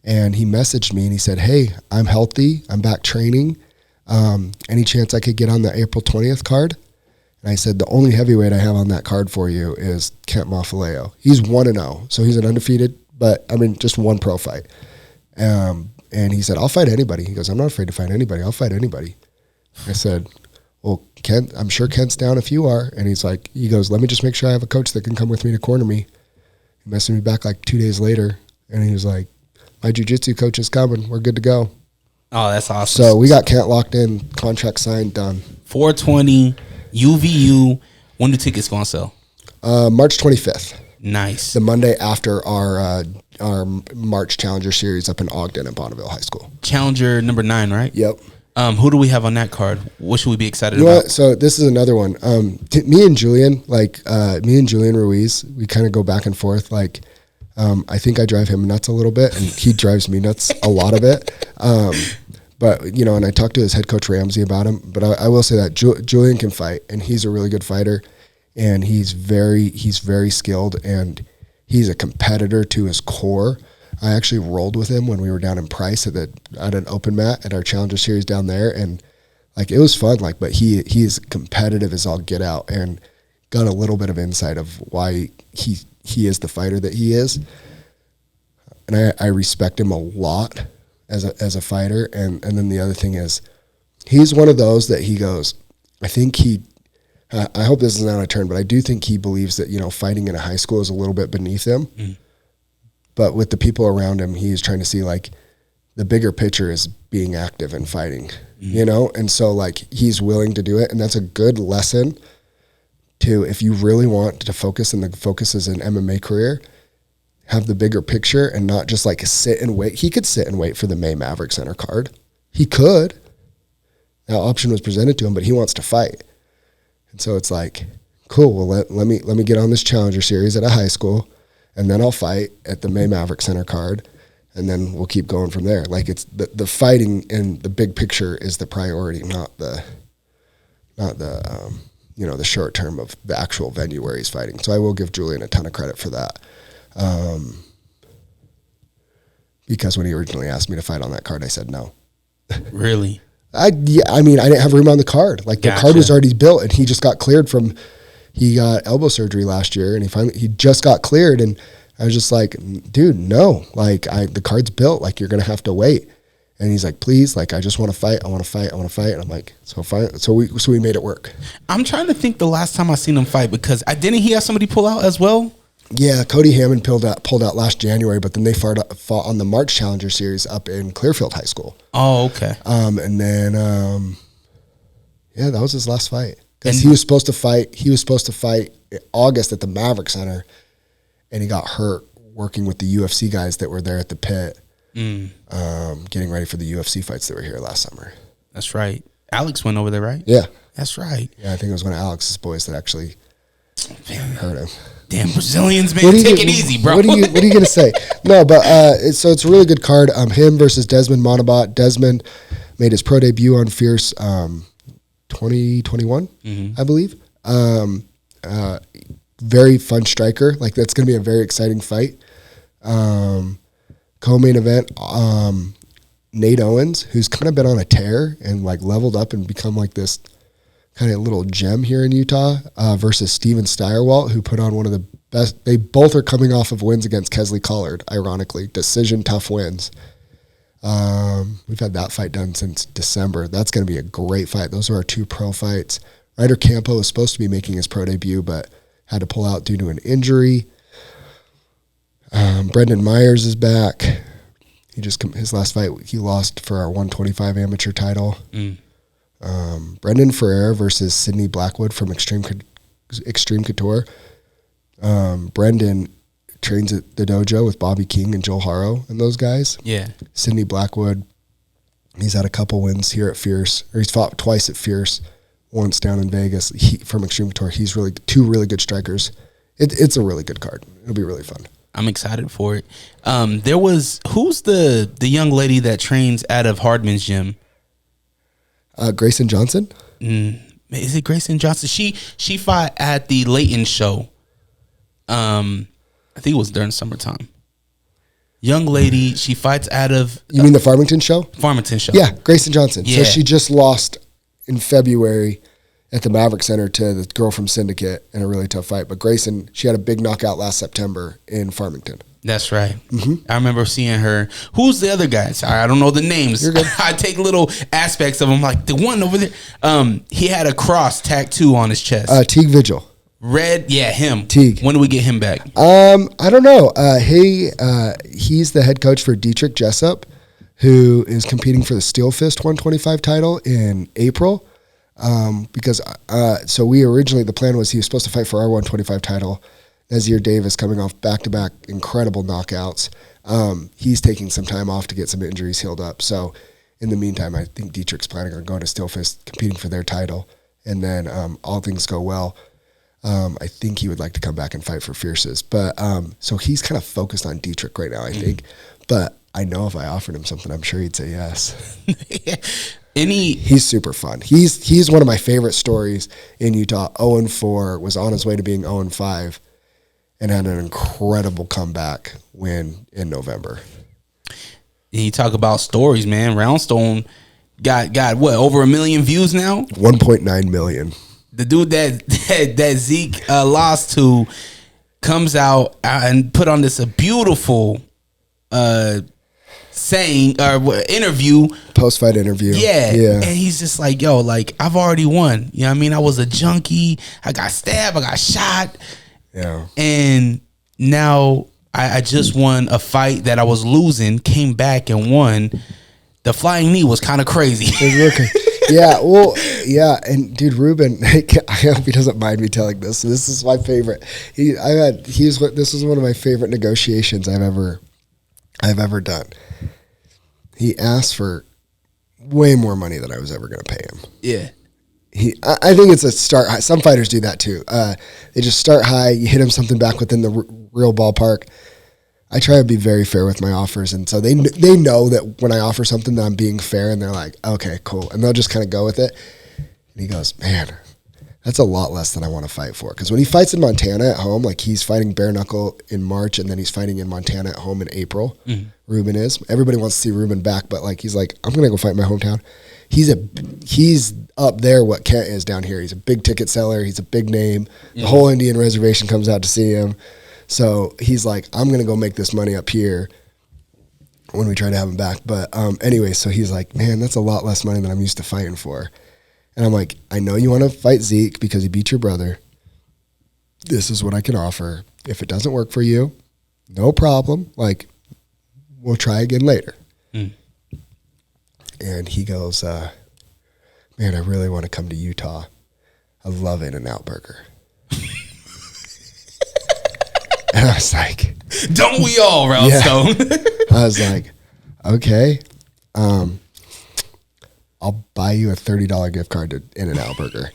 And he messaged me and he said, "Hey, I'm healthy. I'm back training. Any chance I could get on the April 20th card?" And I said, "The only heavyweight I have on that card for you is Kent Mafaleo. He's 1-0, so he's an undefeated, but I mean, just one pro fight." And he said, "I'll fight anybody." He goes, "I'm not afraid to fight anybody. I'll fight anybody." I said, "Well, Kent, I'm sure Kent's down if you are." And he goes, "Let me just make sure I have a coach that can come with me to corner me." He messaged me back like 2 days later, and he was like, "My jiu-jitsu coach is coming. We're good to go." Oh, that's awesome. So we got Kent locked in, contract signed, done. 420 UVU. When do tickets go on sale? March 25th. Nice. The Monday after our March Challenger Series up in Ogden at Bonneville High School. Challenger number 9, right? Yep. Who do we have on that card? What should we be excited You know about? what? So this is another one. Me and Julian Ruiz, we kind of go back and forth. Like, I think I drive him nuts a little bit, and he drives me nuts a lot of it. But, you know, and I talked to his head coach Ramsey about him, but I will say that Julian can fight, and he's a really good fighter, and he's very skilled, and he's a competitor to his core. I actually rolled with him when we were down in Price at an open mat at our Challenger Series down there, and like, it was fun. Like, but he's competitive as all get out, and got a little bit of insight of why he is the fighter that he is, and I respect him a lot as a fighter. And then the other thing is, he's one of those that he goes, I think I hope this is not a turn, but I do think he believes that, you know, fighting in a high school is a little bit beneath him. But with the people around him, he's trying to see, like, the bigger picture is being active and fighting, you know? And so, like, he's willing to do it. And that's a good lesson to, if you really want to focus, and the focus is an MMA career, have the bigger picture and not just like sit and wait. He could sit and wait for the May Maverick Center card. He could. That option was presented to him, but he wants to fight. And so it's like, cool, well, let me get on this Challenger Series at a high school, and then I'll fight at the May Maverick Center card, and then we'll keep going from there. Like, it's the fighting and the big picture is the priority, not the the short term of the actual venue where he's fighting. So I will give Julian a ton of credit for that. Because when he originally asked me to fight on that card, I said no. Really? I didn't have room on the card. Like, the card was already built, and he just got cleared from. He got elbow surgery last year, and he just got cleared, and I was just like, dude, no. Like, the card's built. Like, you're gonna have to wait. And he's like, please, like, I just want to fight. I want to fight. And I'm like, so fine. So we made it work. I'm trying to think the last time I seen him fight, because didn't he have somebody pull out as well? Yeah, Cody Hammond pulled out last January, but then they fought on the March Challenger Series up in Clearfield High School. Oh, okay. And then, that was his last fight. Because he was supposed to fight in August at the Maverick Center, and he got hurt working with the UFC guys that were there at the pit, getting ready for the UFC fights that were here last summer. That's right. Alex went over there, right? Yeah. That's right. Yeah, I think it was one of Alex's boys that actually hurt him. Damn Brazilians, man. Take it easy, bro. What are you going to say? No, but it's a really good card. Him versus Desmond Monabot. Desmond made his pro debut on Fierce 2021, I believe. Very fun striker. Like, that's going to be a very exciting fight. Co-main event, Nate Owens, who's kind of been on a tear and like leveled up and become like this kind of little gem here in Utah, versus Steven Steyerwalt, who put on one of the best. They both are coming off of wins against Kesley Collard, ironically, decision tough wins. We've had that fight done since December. That's going to be a great fight. Those are our two pro fights. Ryder Campo was supposed to be making his pro debut, but had to pull out due to an injury. Brendan Myers is back. His last fight, he lost for our 125 amateur title. Brendan Ferrer versus Sidney Blackwood from Extreme Couture. Brendan trains at the dojo with Bobby King and Joel Haro and those guys. Yeah. Sidney Blackwood, he's had a couple wins here at Fierce, or he's fought twice at Fierce, once down in Vegas. From Extreme Couture, he's two really good strikers. It's a really good card. It'll be really fun. I'm excited for it. Who's the young lady that trains out of Hardman's gym? Grayson Johnson. Is it Grayson Johnson? She fought at the Layton show. I think it was during summertime. Young lady, she fights out of. You mean the Farmington show? Farmington show. Yeah, Grayson Johnson. Yeah. So she just lost in February at the Maverick Center to the girl from Syndicate in a really tough fight. But Grayson, she had a big knockout last September in Farmington. That's right. I remember seeing her. Who's the other guy? Sorry, I don't know the names. You're good. I take little aspects of them, like the one over there. He had a cross tattoo on his chest. Teague Vigil. Red, yeah, him. Teague. When do we get him back? I don't know. He's the head coach for Dietrich Jessup, who is competing for the Steel Fist 125 title in April. So we originally, the plan was he was supposed to fight for our 125 title. Nazir Davis coming off back-to-back incredible knockouts. He's taking some time off to get some injuries healed up. So in the meantime, I think Dietrich's planning on going to Steel Fist, competing for their title. And then all things go well, I think he would like to come back and fight for Fierces. But so he's kind of focused on Dietrich right now, I think. But I know if I offered him something, I'm sure he'd say yes. He's super fun. He's one of my favorite stories in Utah. 0-4, was on his way to being 0-5, and had an incredible comeback win in November. You talk about stories, man. Roundstone got what, over 1 million views now? 1.9 million. The dude that Zeke lost to comes out and put on this a beautiful saying or interview, post-fight interview. Yeah. And he's just like, yo, like, I've already won. You know what I mean? I was a junkie. I got stabbed. I got shot. Yeah. And now I just won a fight that I was losing, came back and won. The flying knee was kind of crazy. Yeah, well, yeah, and dude, Ruben, I hope he doesn't mind me telling this. So this is my favorite. This was one of my favorite negotiations I've ever done. He asked for way more money than I was ever going to pay him. Yeah. I think it's a start high. Some fighters do that too. They just start high. You hit them something back within the real ballpark. I try to be very fair with my offers, and so they know that when I offer something that I'm being fair, and they're like, okay, cool, and they'll just kind of go with it. And he goes, man, that's a lot less than I want to fight for. Because when he fights in Montana at home, like he's fighting bare knuckle in March, and then he's fighting in Montana at home in April. Mm-hmm. Ruben is. Everybody wants to see Ruben back, but like he's like, I'm gonna go fight in my hometown. He's up there what Kent is down here. He's a big ticket seller. He's a big name. The whole Indian reservation comes out to see him. So he's like, I'm going to go make this money up here when we try to have him back. But anyway, so he's like, man, that's a lot less money than I'm used to fighting for. And I'm like, I know you want to fight Zeke because he beat your brother. This is what I can offer. If it doesn't work for you, no problem. Like, we'll try again later. Mm. And he goes, man, I really want to come to Utah. I love In-N-Out Burger. And I was like, don't we all, Roundstone? Yeah. I was like, okay, I'll buy you a $30 gift card to In-N-Out Burger.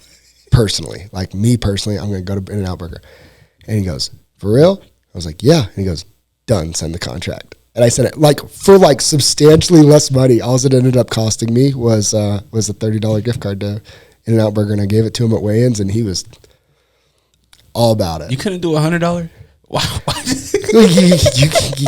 Personally, like me personally, I'm going to go to In-N-Out Burger. And he goes, for real? I was like, yeah. And he goes, done, send the contract. And I said it like for like substantially less money. All it ended up costing me was a $30 gift card to In-N-Out Burger, and I gave it to him at weigh-ins, and he was all about it. You couldn't do $100? Wow.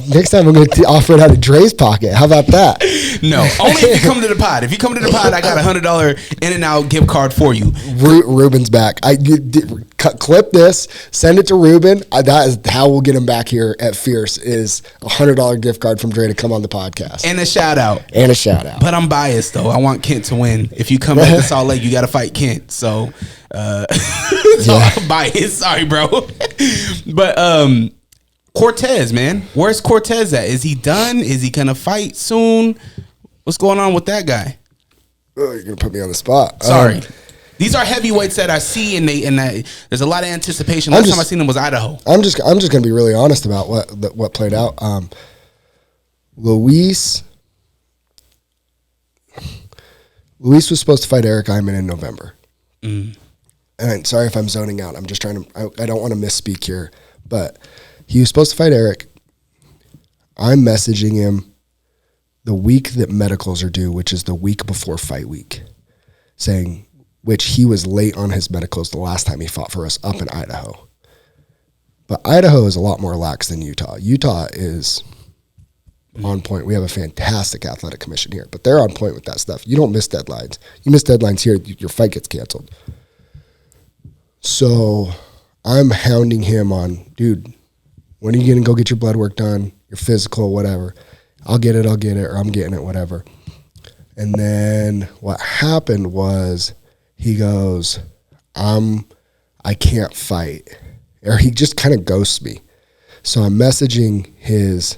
Next time I'm going to offer it out of Dre's pocket. How about that? No, only if you come to the pod. If you come to the pod, I got a $100 In-N-Out gift card for you. Ruben's back. Clip this, send it to Ruben. That is how we'll get him back here at Fierce, is a $100 gift card from Dre to come on the podcast. And a shout out. But I'm biased, though. I want Kent to win. If you come back to Salt Lake, you got to fight Kent. So, I'm biased. Sorry, bro. But Cortez, man. Where's Cortez at? Is he done? Is he going to fight soon? What's going on with that guy? Oh, you're going to put me on the spot. Sorry. These are heavyweights that I see, and there's a lot of anticipation. Last time I seen them was Idaho. I'm just going to be really honest about what played out. Luis was supposed to fight Eric Iman in November. Mm. And sorry if I'm zoning out. I'm just trying to. I don't want to misspeak here, but he was supposed to fight Eric. I'm messaging him the week that medicals are due, which is the week before fight week, saying, which he was late on his medicals the last time he fought for us up in Idaho. But Idaho is a lot more lax than Utah. Utah is on point. We have a fantastic athletic commission here, but they're on point with that stuff. You don't miss deadlines. You miss deadlines here, your fight gets canceled. So I'm hounding him on, dude, when are you going to go get your blood work done, your physical, whatever. I'll get it, or I'm getting it, whatever. And then what happened was he goes, I can't fight. Or he just kind of ghosts me. So I'm messaging his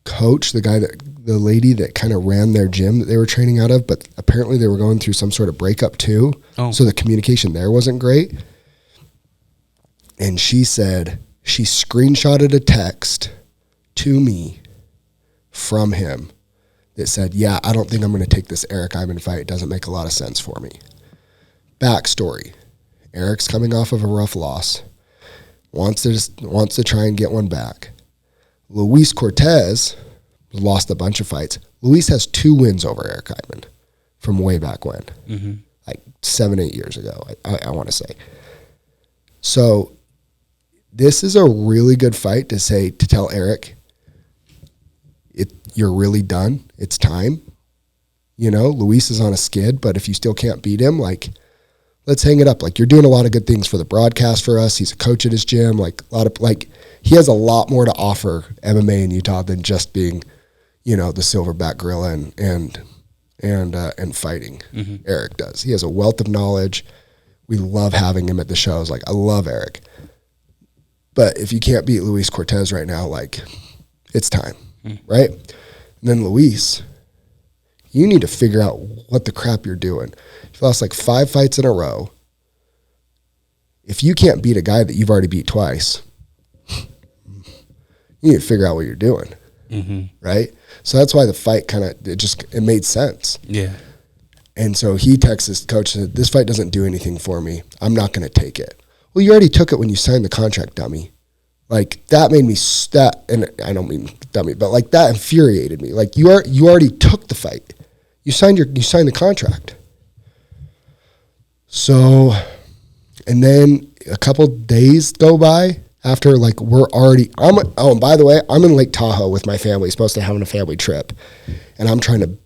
coach, the lady that kind of ran their gym that they were training out of, but apparently they were going through some sort of breakup too. Oh. So the communication there wasn't great. And she said she screenshotted a text to me from him that said, yeah, I don't think I'm going to take this Eric Iman fight. It doesn't make a lot of sense for me. Backstory. Eric's coming off of a rough loss. Wants to try and get one back. Luis Cortez lost a bunch of fights. Luis has 2 wins over Eric Iman from way back when. Mm-hmm. Like 7-8 years ago, I want to say. So this is a really good fight to tell Eric, you're really done. It's time. You know, Luis is on a skid, but if you still can't beat him, like, let's hang it up. Like, you're doing a lot of good things for the broadcast for us. He's a coach at his gym. Like, he has a lot more to offer MMA in Utah than just being, you know, the silverback gorilla and fighting. Mm-hmm. Eric does. He has a wealth of knowledge. We love having him at the shows. Like, I love Eric. But if you can't beat Luis Cortez right now, like, it's time, right? And then Luis, You need to figure out what the crap you're doing. You've lost like 5 fights in a row. If you can't beat a guy that you've already beat twice, you need to figure out what you're doing. Right? So that's why the fight it made sense. Yeah. And so he texts his coach and said, this fight doesn't do anything for me. I'm not going to take it. Well, you already took it when you signed the contract, dummy. Like, that made me, and I don't mean dummy, but like that infuriated me. Like, you already took the fight. You signed the contract. So, and then a couple days go by after, like, and by the way, I'm in Lake Tahoe with my family, supposed to having a family trip. And I'm trying to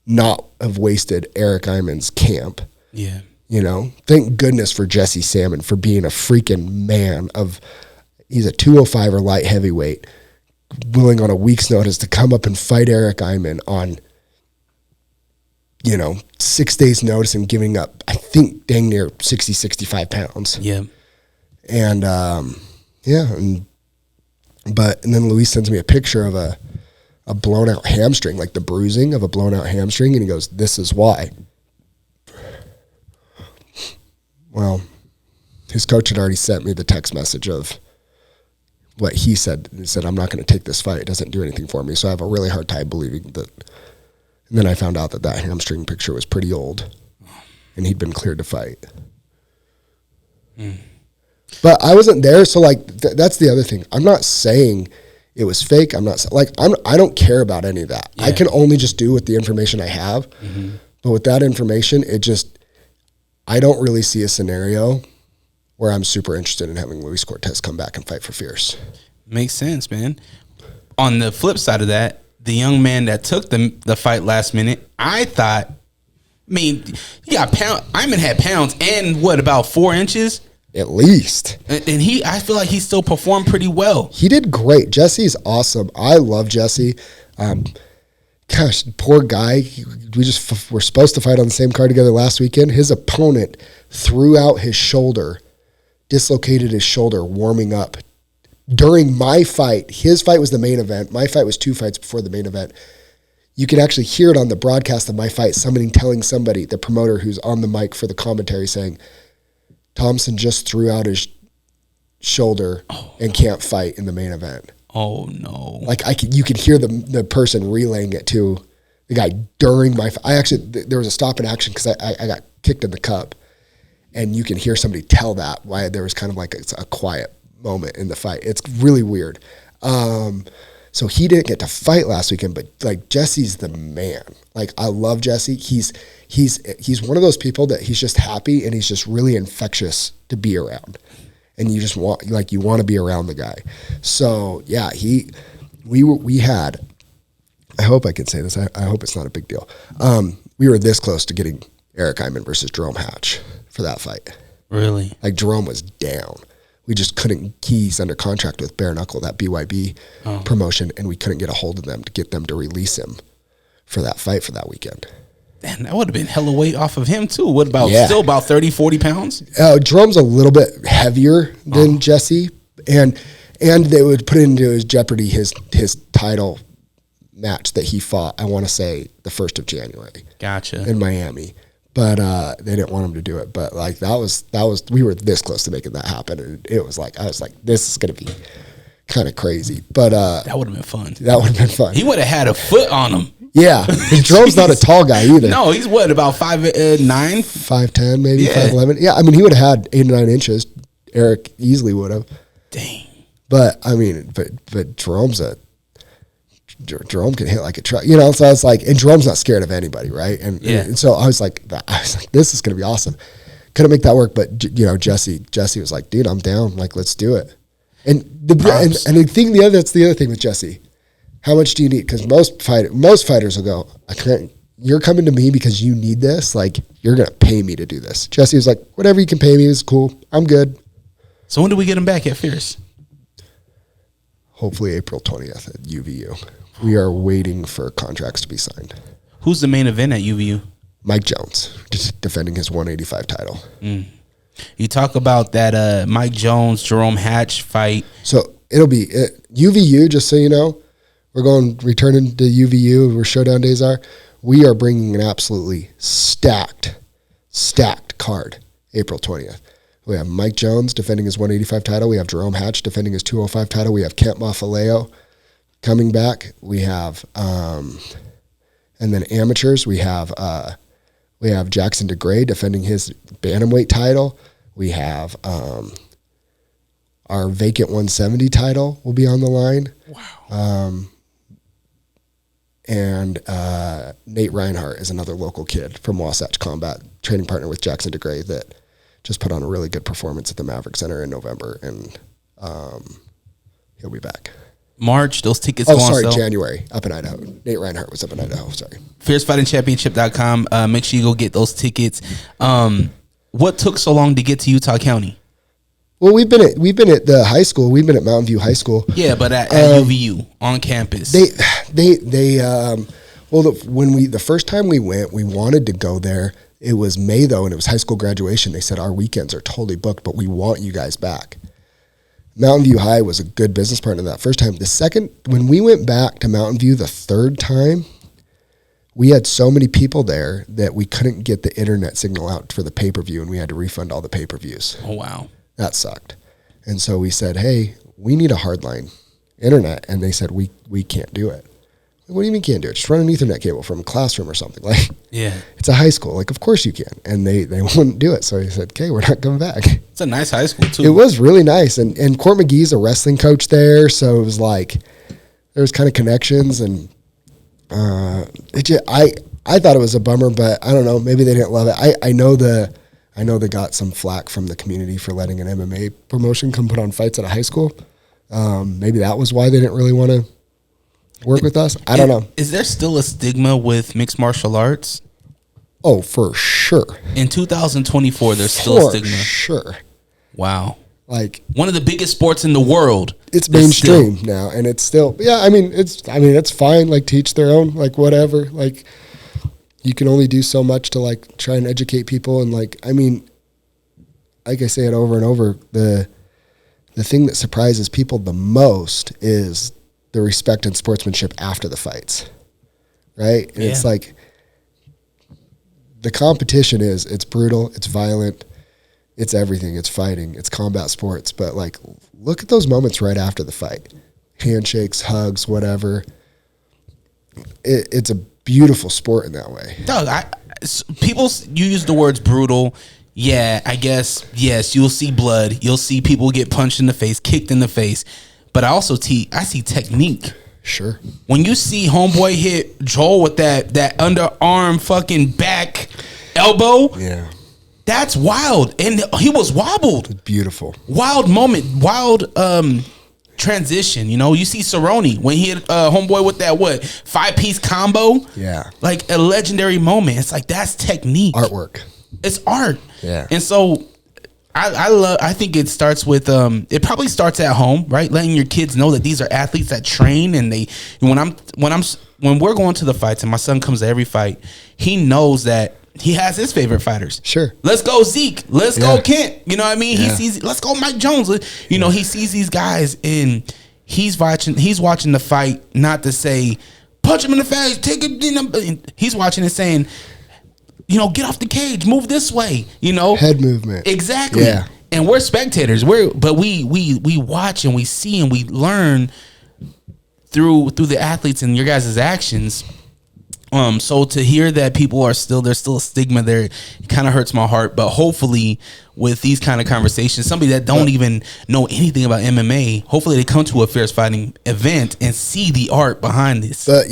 not have wasted Eric Iman's camp. Yeah. You know, thank goodness for Jesse Salmon for being a freaking man he's a 205 or light heavyweight, willing on a week's notice to come up and fight Eric Iman on, 6 days notice and giving up, I think, dang near 60, 65 pounds. Yeah. And, and then Luis sends me a picture of a blown out hamstring, like the bruising of a blown out hamstring. And he goes, this is why. Well, his coach had already sent me the text message of what he said. He said, I'm not going to take this fight. It doesn't do anything for me. So I have a really hard time believing that. And then I found out that hamstring picture was pretty old and he'd been cleared to fight. But I wasn't there. So like, that's the other thing. I'm not saying it was fake. I don't care about any of that. Yeah. I can only just do with the information I have. But with that information, I don't really see a scenario where I'm super interested in having Luis Cortez come back and fight for Fierce. Makes sense, man. On the flip side of that, the young man that took the fight last minute, I thought, he got Iman had pounds and about 4 inches? At least. And I feel like he still performed pretty well. He did great. Jesse's awesome. I love Jesse. Gosh, poor guy. We were supposed to fight on the same card together last weekend. His opponent threw out his shoulder, dislocated his shoulder warming up. During my fight, his fight was the main event. My fight was 2 fights before the main event. You can actually hear it on the broadcast of my fight, telling somebody, the promoter who's on the mic for the commentary, saying, Thompson just threw out his shoulder and can't fight in the main event. Oh, no. Like, you could hear the person relaying it to the guy during my fight. There was a stop in action because I got kicked in the cup. And you can hear somebody tell that, why there was kind of like a quiet moment in the fight. It's really weird. So he didn't get to fight last weekend, but like Jesse's the man. Like, I love Jesse. He's one of those people that he's just happy and he's just really infectious to be around. And you just want to be around the guy. So yeah, we had, I hope I can say this. I hope it's not a big deal. We were this close to getting Eric Iman versus Jerome Hatch for that fight. Really? Like, Jerome was down. We just couldn't. He's under contract with Bare Knuckle, that BYB promotion, and we couldn't get a hold of them to get them to release him for that fight for that weekend. Damn, that would have been hella weight off of him too. What about still about 30, 40 pounds? Jerome's a little bit heavier than Jesse, and they would put into his jeopardy his title match that he fought. I want to say the 1st of January. Gotcha. In Miami. But they didn't want him to do it. But like that was we were this close to making that happen, and it was like I was like, this is gonna be kind of crazy. But that would have been fun. That would have been fun. He would have had a foot on him. Yeah, Jerome's not a tall guy either. No, he's about 5'9", 5'10", maybe 5'11". Yeah, I mean he would have had 8 or 9 inches. Eric easily would have. Dang. But I mean, but Jerome can hit like a truck, So I was like, and Jerome's not scared of anybody, right? And so I was like, this is gonna be awesome. Couldn't make that work, but Jesse was like, dude, I'm down. Like, let's do it. And that's the other thing with Jesse. How much do you need? Because most fighters will go, I can't. You're coming to me because you need this. Like, you're gonna pay me to do this. Jesse was like, whatever you can pay me is cool. I'm good. So when do we get him back at Fierce? Hopefully April 20th at UVU. We are waiting for contracts to be signed. Who's the main event at UVU? Mike Jones, just defending his 185 title. You talk about that Mike Jones, Jerome Hatch fight. So it'll be UVU, just so you know. We're returning to UVU, where Showdown days are. we are bringing an absolutely stacked card April 20th. We have Mike Jones defending his 185 title. We have Jerome Hatch defending his 205 title. We have Kent Mafaleo coming back. We have, and then amateurs, we have Jackson DeGray defending his bantamweight title. We have our vacant 170 title will be on the line. Wow. And Nate Reinhart is another local kid from Wasatch Combat, training partner with Jackson DeGray, that just put on a really good performance at the Maverick Center in November, and he'll be back. March, those tickets go on sale. January, up in Idaho. Nate Reinhart was up in Idaho, sorry. FierceFightingChampionship.com. Make sure you go get those tickets. What took so long to get to Utah County? Well, we've been at the high school. We've been at Mountain View High School. Yeah, but at UVU on campus. When the first time we went, we wanted to go there. It was May though, and it was high school graduation. They said our weekends are totally booked, but we want you guys back. Mountain View High was a good business partner that first time. The second, when we went back to Mountain View the third time, we had so many people there that we couldn't get the internet signal out for the pay-per-view, and we had to refund all the pay-per-views. Oh, wow. That sucked. And so we said, hey, we need a hardline internet. And they said, we can't do it. What do you mean can't do it? Just run an Ethernet cable from a classroom or something. Like, yeah, it's a high school. Like, of course you can. And they wouldn't do it. So he said, okay, we're not coming back. It's a nice high school, too. It was really nice. And Court McGee's a wrestling coach there. So it was like, there was kind of connections. And I thought it was a bummer, but I don't know. Maybe they didn't love it. I know they got some flack from the community for letting an MMA promotion come put on fights at a high school. Maybe that was why they didn't really want to work with us. I don't know. Is there still a stigma with mixed martial arts? Oh, for sure. In 2024, there's still a stigma. For sure. Wow. Like, one of the biggest sports in the world. It's mainstream now, and it's still, yeah, it's fine. Like, to each their own, like, whatever. Like, you can only do so much to, like, try and educate people. And, like I say it over and over, the thing that surprises people the most is the respect and sportsmanship after the fights, right? And it's like, the competition it's brutal, it's violent, it's everything, it's fighting, it's combat sports. But, like, look at those moments right after the fight. Handshakes, hugs, whatever. It's a beautiful sport in that way. Doug, you use the words brutal. Yeah, I guess, yes, you'll see blood. You'll see people get punched in the face, kicked in the face. But I also see technique. Sure. When you see homeboy hit Joel with that underarm fucking back elbow, yeah, that's wild. And he was wobbled. Beautiful. Wild moment. Wild transition. You know, you see Cerrone when he hit homeboy with that 5-piece combo. Yeah. Like a legendary moment. It's like, that's technique. Artwork. It's art. Yeah. And so I think it starts with it probably starts at home, right? Letting your kids know that these are athletes that train, and when we're going to the fights and my son comes to every fight, he knows that he has his favorite fighters. Sure. Let's go Zeke. Let's go Kent. You know what I mean? Yeah. He sees, let's go Mike Jones. You know, he sees these guys and he's watching the fight not to say punch him in the face, take it. He's watching it saying, you know, get off the cage, move this way, you know. Head movement. Exactly. Yeah. And we're spectators. But we watch and we see and we learn through the athletes and your guys' actions. So to hear that there's still a stigma there, it kind of hurts my heart. But hopefully with these kind of conversations, somebody that don't even know anything about MMA, hopefully they come to a fierce fighting event and see the art behind this. But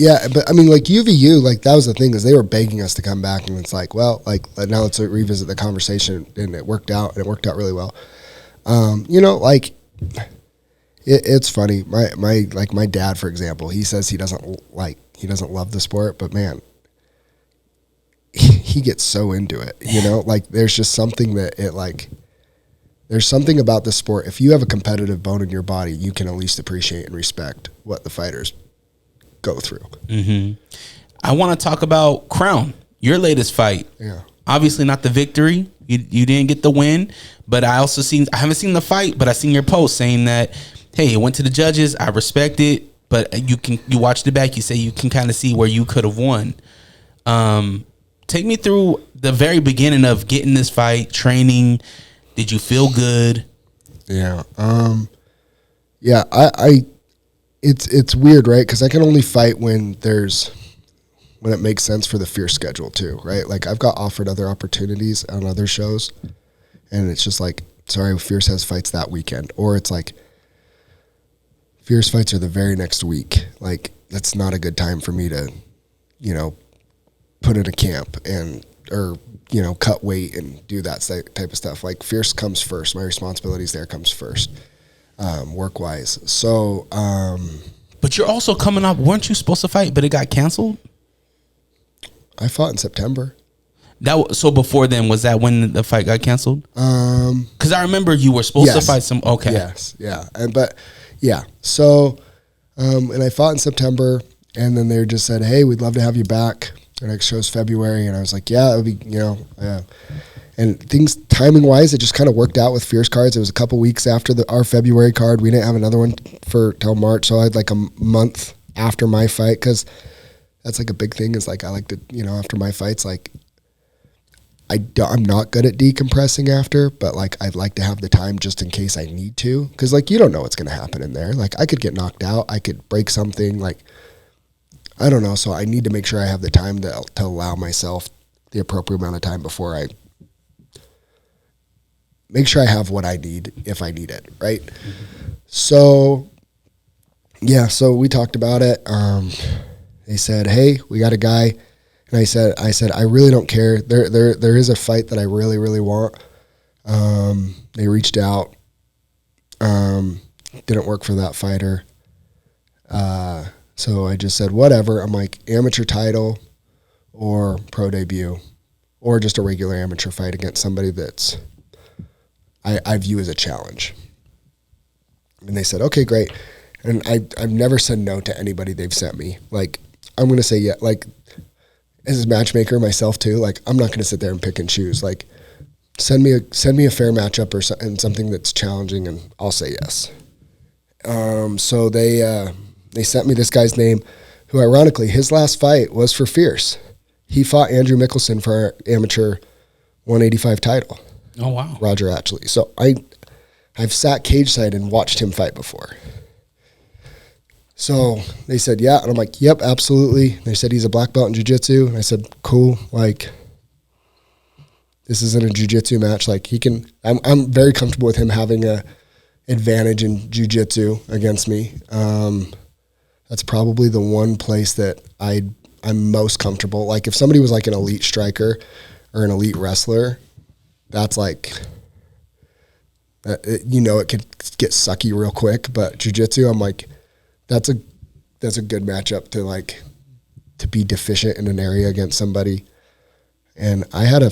I mean, like UVU, like that was the thing, is they were begging us to come back, and it's like, well, like now let's revisit the conversation, and it worked out really well. You know, like it's funny. My dad, for example, he says he doesn't love the sport, but man, he gets so into it, you know, like there's just something there's something about the sport. If you have a competitive bone in your body, you can at least appreciate and respect what the fighters go through. Mm-hmm. I want to talk about Crown, your latest fight. Yeah. Obviously not the victory. You didn't get the win, but I haven't seen the fight, but I seen your post saying that, hey, it went to the judges. I respect it. But you watch the back, you say you can kind of see where you could have won. Take me through the very beginning of getting this fight, training. Did you feel good? Yeah. Yeah, it's weird, right? Because I can only fight when it makes sense for the Fierce schedule too, right? Like I've got offered other opportunities on other shows, and it's just like, sorry, Fierce has fights that weekend, or it's like Fierce fights are the very next week. Like that's not a good time for me to, put in a camp or cut weight and do that type of stuff. Like Fierce comes first. My responsibilities there comes first, work wise. So, but you're also coming up. Weren't you supposed to fight, but it got canceled? I fought in September. So before then, was that when the fight got canceled? Because I remember you were supposed to fight some. Okay. Yes. Yeah. So, and I fought in September, and then they just said, "Hey, we'd love to have you back. Our next show's February," and I was like, "Yeah, it would be, And things timing wise, it just kind of worked out with Fierce cards. It was a couple weeks after our February card. We didn't have another one till March, so I had like a month after my fight, because that's like a big thing. Is like I like to after my fights, like I'm not good at decompressing after, but like I'd like to have the time just in case I need to, because like you don't know what's going to happen in there. Like I could get knocked out, I could break something, like I don't know. So I need to make sure I have the time to allow myself the appropriate amount of time before I make sure I have what I need if I need it, right? Mm-hmm. So yeah, so we talked about it. They said, "Hey, we got a guy." And I said, I really don't care. There is a fight that I really, really want. They reached out. Didn't work for that fighter. So I just said, whatever. I'm like, amateur title or pro debut or just a regular amateur fight against somebody that's I view as a challenge. And they said, okay, great. And I've never said no to anybody they've sent me. Like, I'm going to say, yeah, like, as a matchmaker myself too, like I'm not going to sit there and pick and choose. Like send me a fair matchup and something that's challenging, and I'll say yes. So they sent me this guy's name, who ironically his last fight was for Fierce. He fought Andrew Mickelson for our amateur 185 title. Oh wow, Roger Atchley. So I've sat cage side and watched him fight before. So they said, yeah. And I'm like, yep, absolutely. They said he's a black belt in jiu-jitsu. And I said, cool. Like, this isn't a jiu-jitsu match. Like I'm very comfortable with him having a advantage in jiu-jitsu against me. That's probably the one place that I'm most comfortable. Like if somebody was like an elite striker or an elite wrestler, that's like, it could get sucky real quick. But jiu-jitsu, I'm like, that's a good matchup to be deficient in an area against somebody. And I had a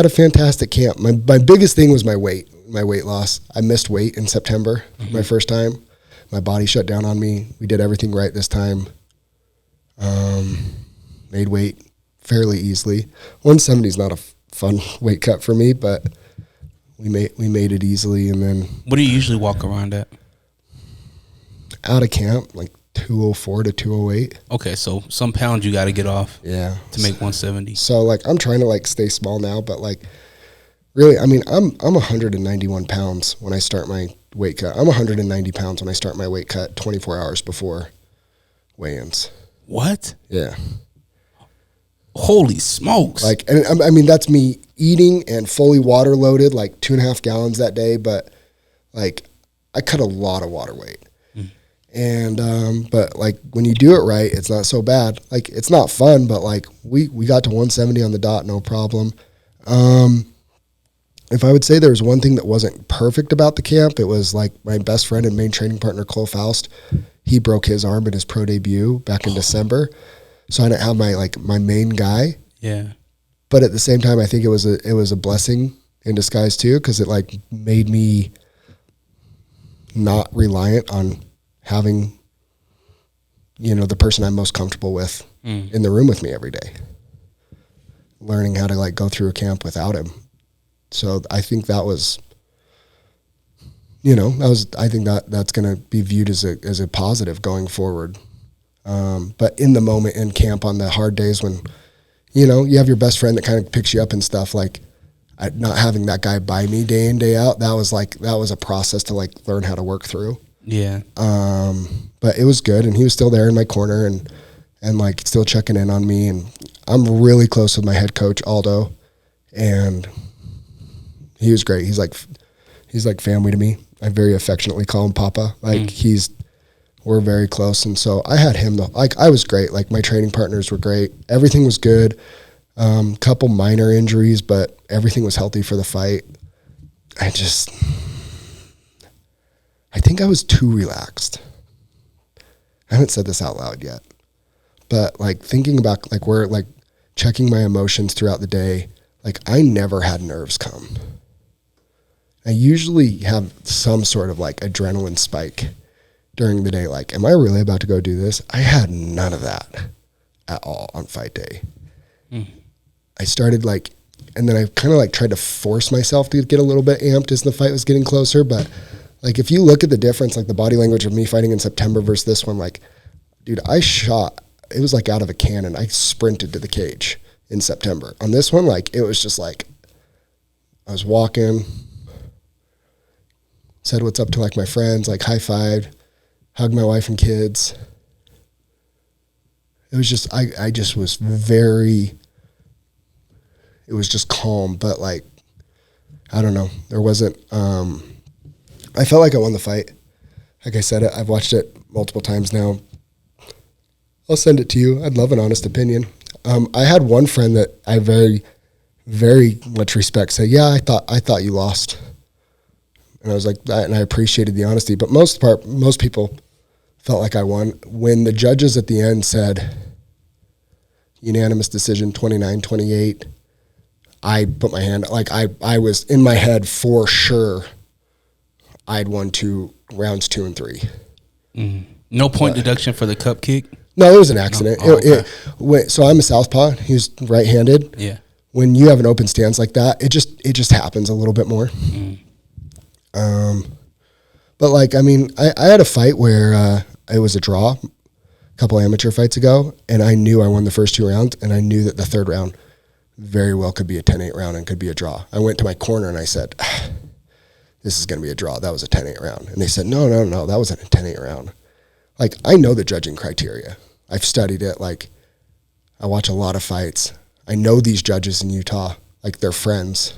fantastic camp. My biggest thing was my weight loss. I missed weight in September, my first time. My body shut down on me. We did everything right this time. Made weight fairly easily. 170 is not a fun weight cut for me, but we made it easily. And then, what do you usually walk around at? Out of camp, like 204 to 208. Okay, so some pounds you got to get off. Yeah. To make 170. So like I'm trying to like stay small now, but like really, I mean, I'm 191 pounds when I start my weight cut. I'm 190 pounds when I start my weight cut 24 hours before weigh-ins. What? Yeah. Holy smokes. Like, and I mean, that's me eating and fully water loaded, like 2.5 gallons that day. But like I cut a lot of water weight. And, but like when you do it right, it's not so bad. Like it's not fun, but like we got to 170 on the dot, no problem. If I would say there was one thing that wasn't perfect about the camp, it was like my best friend and main training partner, Cole Faust, he broke his arm in his pro debut back in December. So I didn't have my main guy. Yeah. But at the same time, I think it was a blessing in disguise too, because it like made me not reliant on having, the person I'm most comfortable with in the room with me every day. Learning how to like go through a camp without him. So I think that was, I think that's going to be viewed as a positive going forward. But in the moment in camp on the hard days when you know, you have your best friend that kind of picks you up and stuff. Like, not having that guy by me day in, day out, that was a process to like learn how to work through. Yeah. But it was good, and he was still there in my corner and like still checking in on me. And I'm really close with my head coach, Aldo, and he was great. He's like family to me. I very affectionately call him Papa. Like we're very close. And so I had him though. Like I was great. Like my training partners were great. Everything was good. Couple minor injuries, but everything was healthy for the fight. I think I was too relaxed. I haven't said this out loud yet, but like thinking about like where, like checking my emotions throughout the day, like I never had nerves come. I usually have some sort of like adrenaline spike during the day. Like, am I really about to go do this? I had none of that at all on fight day. I started like, and then I kind of like tried to force myself to get a little bit amped as the fight was getting closer. But like, if you look at the difference, like the body language of me fighting in September versus this one, like, dude, it was like out of a cannon. I sprinted to the cage in September. On this one, like, it was just like, I was walking, said what's up to like my friends, like high-fived, hugged my wife and kids. It was just, I just was it was just calm, but like, I don't know. There wasn't, I felt like I won the fight. Like I said, I've watched it multiple times now. I'll send it to you. I'd love an honest opinion. I had one friend that I very, very much respect say, yeah, I thought you lost. And I was like, and I appreciated the honesty, but most people felt like I won. When the judges at the end said, unanimous decision, 29-28, I put my hand, like I was in my head for sure I'd won rounds 2 and 3. No point deduction for the cup kick? No, it was an accident. No. Oh, okay. So I'm a southpaw. He was right-handed. Yeah. When you have an open stance like that, it just happens a little bit more. But like, I mean, I had a fight where it was a draw a couple amateur fights ago, and I knew I won the first 2 rounds, and I knew that the third round very well could be a 10-8 round and could be a draw. I went to my corner and I said, this is going to be a draw. That was a 10-8 round. And they said, no, that wasn't a 10-8 round. Like, I know the judging criteria. I've studied it. Like, I watch a lot of fights. I know these judges in Utah. Like, they're friends.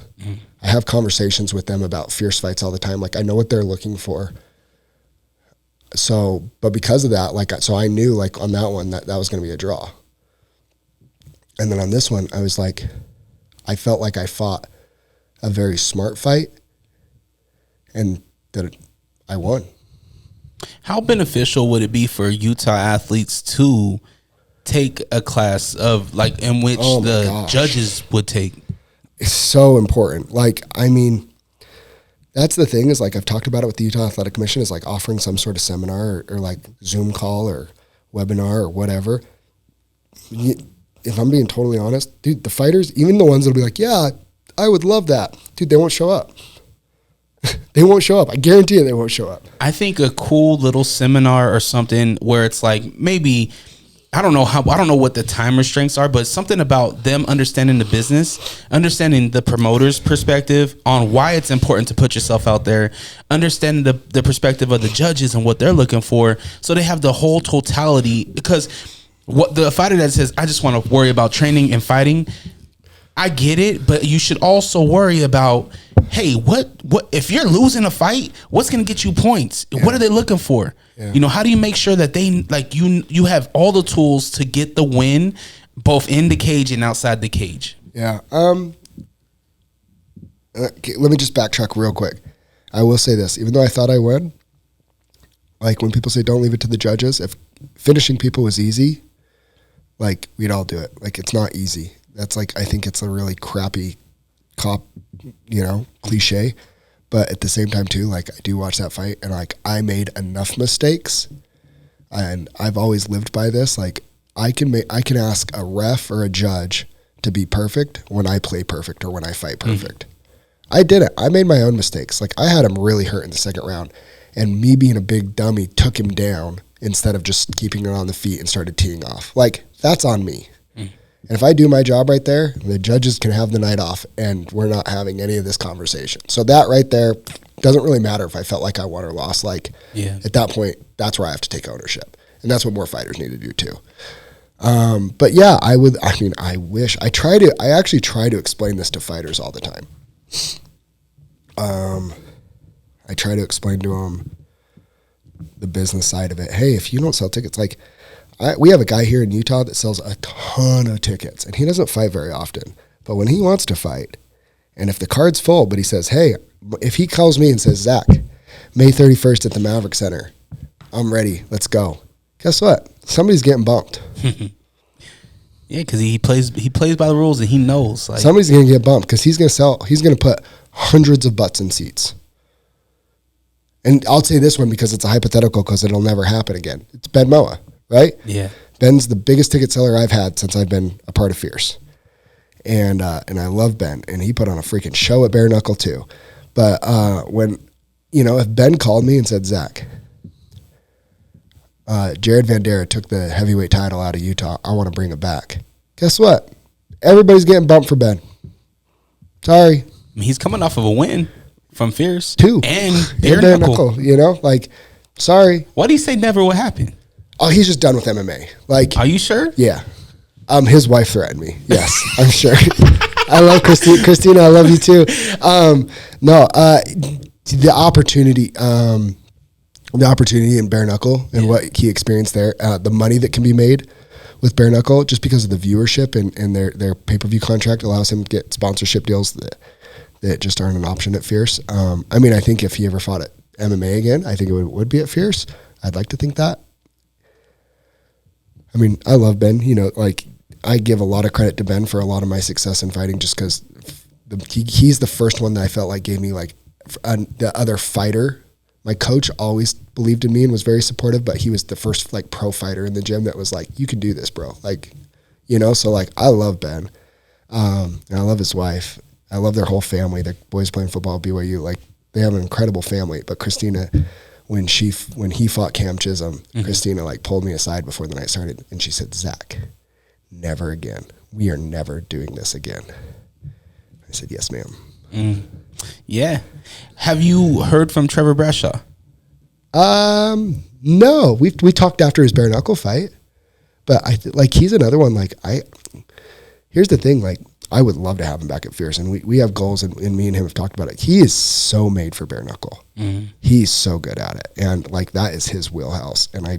I have conversations with them about fierce fights all the time. Like, I know what they're looking for. So, but because of that, like, so I knew, like, on that one, that was going to be a draw. And then on this one, I was like, I felt like I fought a very smart fight and that I won. How beneficial would it be for Utah athletes to take a class of like in which judges would take? It's so important. Like, I mean, that's the thing is like I've talked about it with the Utah Athletic Commission is like offering some sort of seminar or like Zoom call or webinar or whatever. If I'm being totally honest, dude, the fighters, even the ones that'll be like, yeah, I would love that. Dude, they won't show up. They won't show up. I guarantee you they won't show up. I think a cool little seminar or something where it's like maybe I don't know what the time restraints are, but something about them understanding the business, understanding the promoter's perspective on why it's important to put yourself out there, understanding the perspective of the judges and what they're looking for, so they have the whole totality. Because what the fighter that says, I just want to worry about training and fighting, I get it, but you should also worry about, hey, what if you're losing a fight, what's going to get you points? Yeah. What are they looking for? Yeah. You know, how do you make sure that they like you have all the tools to get the win both in the cage and outside the cage? Yeah. Let me just backtrack real quick. I will say this, even though I thought I would, like when people say don't leave it to the judges, if finishing people was easy, like we'd all do it. Like it's not easy. That's like, I think it's a really crappy cop, cliche. But at the same time too, like I do watch that fight and like I made enough mistakes and I've always lived by this. Like I can ask a ref or a judge to be perfect when I play perfect or when I fight perfect. I did it. I made my own mistakes. Like I had him really hurt in the second round and me being a big dummy took him down instead of just keeping him on the feet and started teeing off. Like that's on me. And if I do my job right there, the judges can have the night off, and we're not having any of this conversation. So that right there doesn't really matter if I felt like I won or lost. Like, at that point, that's where I have to take ownership. And that's what more fighters need to do too. But yeah, I actually try to explain this to fighters all the time. I try to explain to them the business side of it. Hey, if you don't sell tickets, like we have a guy here in Utah that sells a ton of tickets, and he doesn't fight very often. But when he wants to fight, and if the card's full, but he says, hey, if he calls me and says, Zach, May 31st at the Maverick Center, I'm ready, let's go. Guess what? Somebody's getting bumped. Yeah, because he plays by the rules, and he knows. Like, somebody's going to get bumped because he's going to put hundreds of butts in seats. And I'll say this one because it's a hypothetical, because it'll never happen again. It's Ben Moa, right? Yeah. Ben's the biggest ticket seller I've had since I've been a part of Fierce. And I love Ben, and he put on a freaking show at Bare Knuckle too. But when, if Ben called me and said, Zach, Jared Vandera took the heavyweight title out of Utah, I want to bring it back. Guess what? Everybody's getting bumped for Ben. Sorry. He's coming off of a win from Fierce. 2. And Bare Knuckle. Sorry. Why do you say never would happen? Oh, he's just done with MMA. Like, are you sure? Yeah. His wife threatened me. Yes, I'm sure. I love Christina. Christina, I love you too. The opportunity in Bare Knuckle and what he experienced there, the money that can be made with Bare Knuckle, just because of the viewership and their pay-per-view contract allows him to get sponsorship deals that just aren't an option at Fierce. I think if he ever fought at MMA again, I think it would be at Fierce. I'd like to think that. I love Ben. I give a lot of credit to Ben for a lot of my success in fighting, just because he's the first one that I felt like gave me the other fighter. My coach always believed in me and was very supportive, but he was the first pro fighter in the gym that was like, you can do this, bro. So I love Ben. And I love his wife. I love their whole family. Their boys playing football at BYU. They have an incredible family. But Christina, when he fought Cam Chisholm, Christina pulled me aside before the night started, and she said, Zach, never again. We are never doing this again. I said, yes, ma'am. Yeah. Have you heard from Trevor Bradshaw? No. We talked after his bare knuckle fight, but he's another one. Here's the thing. I would love to have him back at Fierce, and we have goals, and me and him have talked about it. He is so made for bare knuckle. He's so good at it, and that is his wheelhouse. And I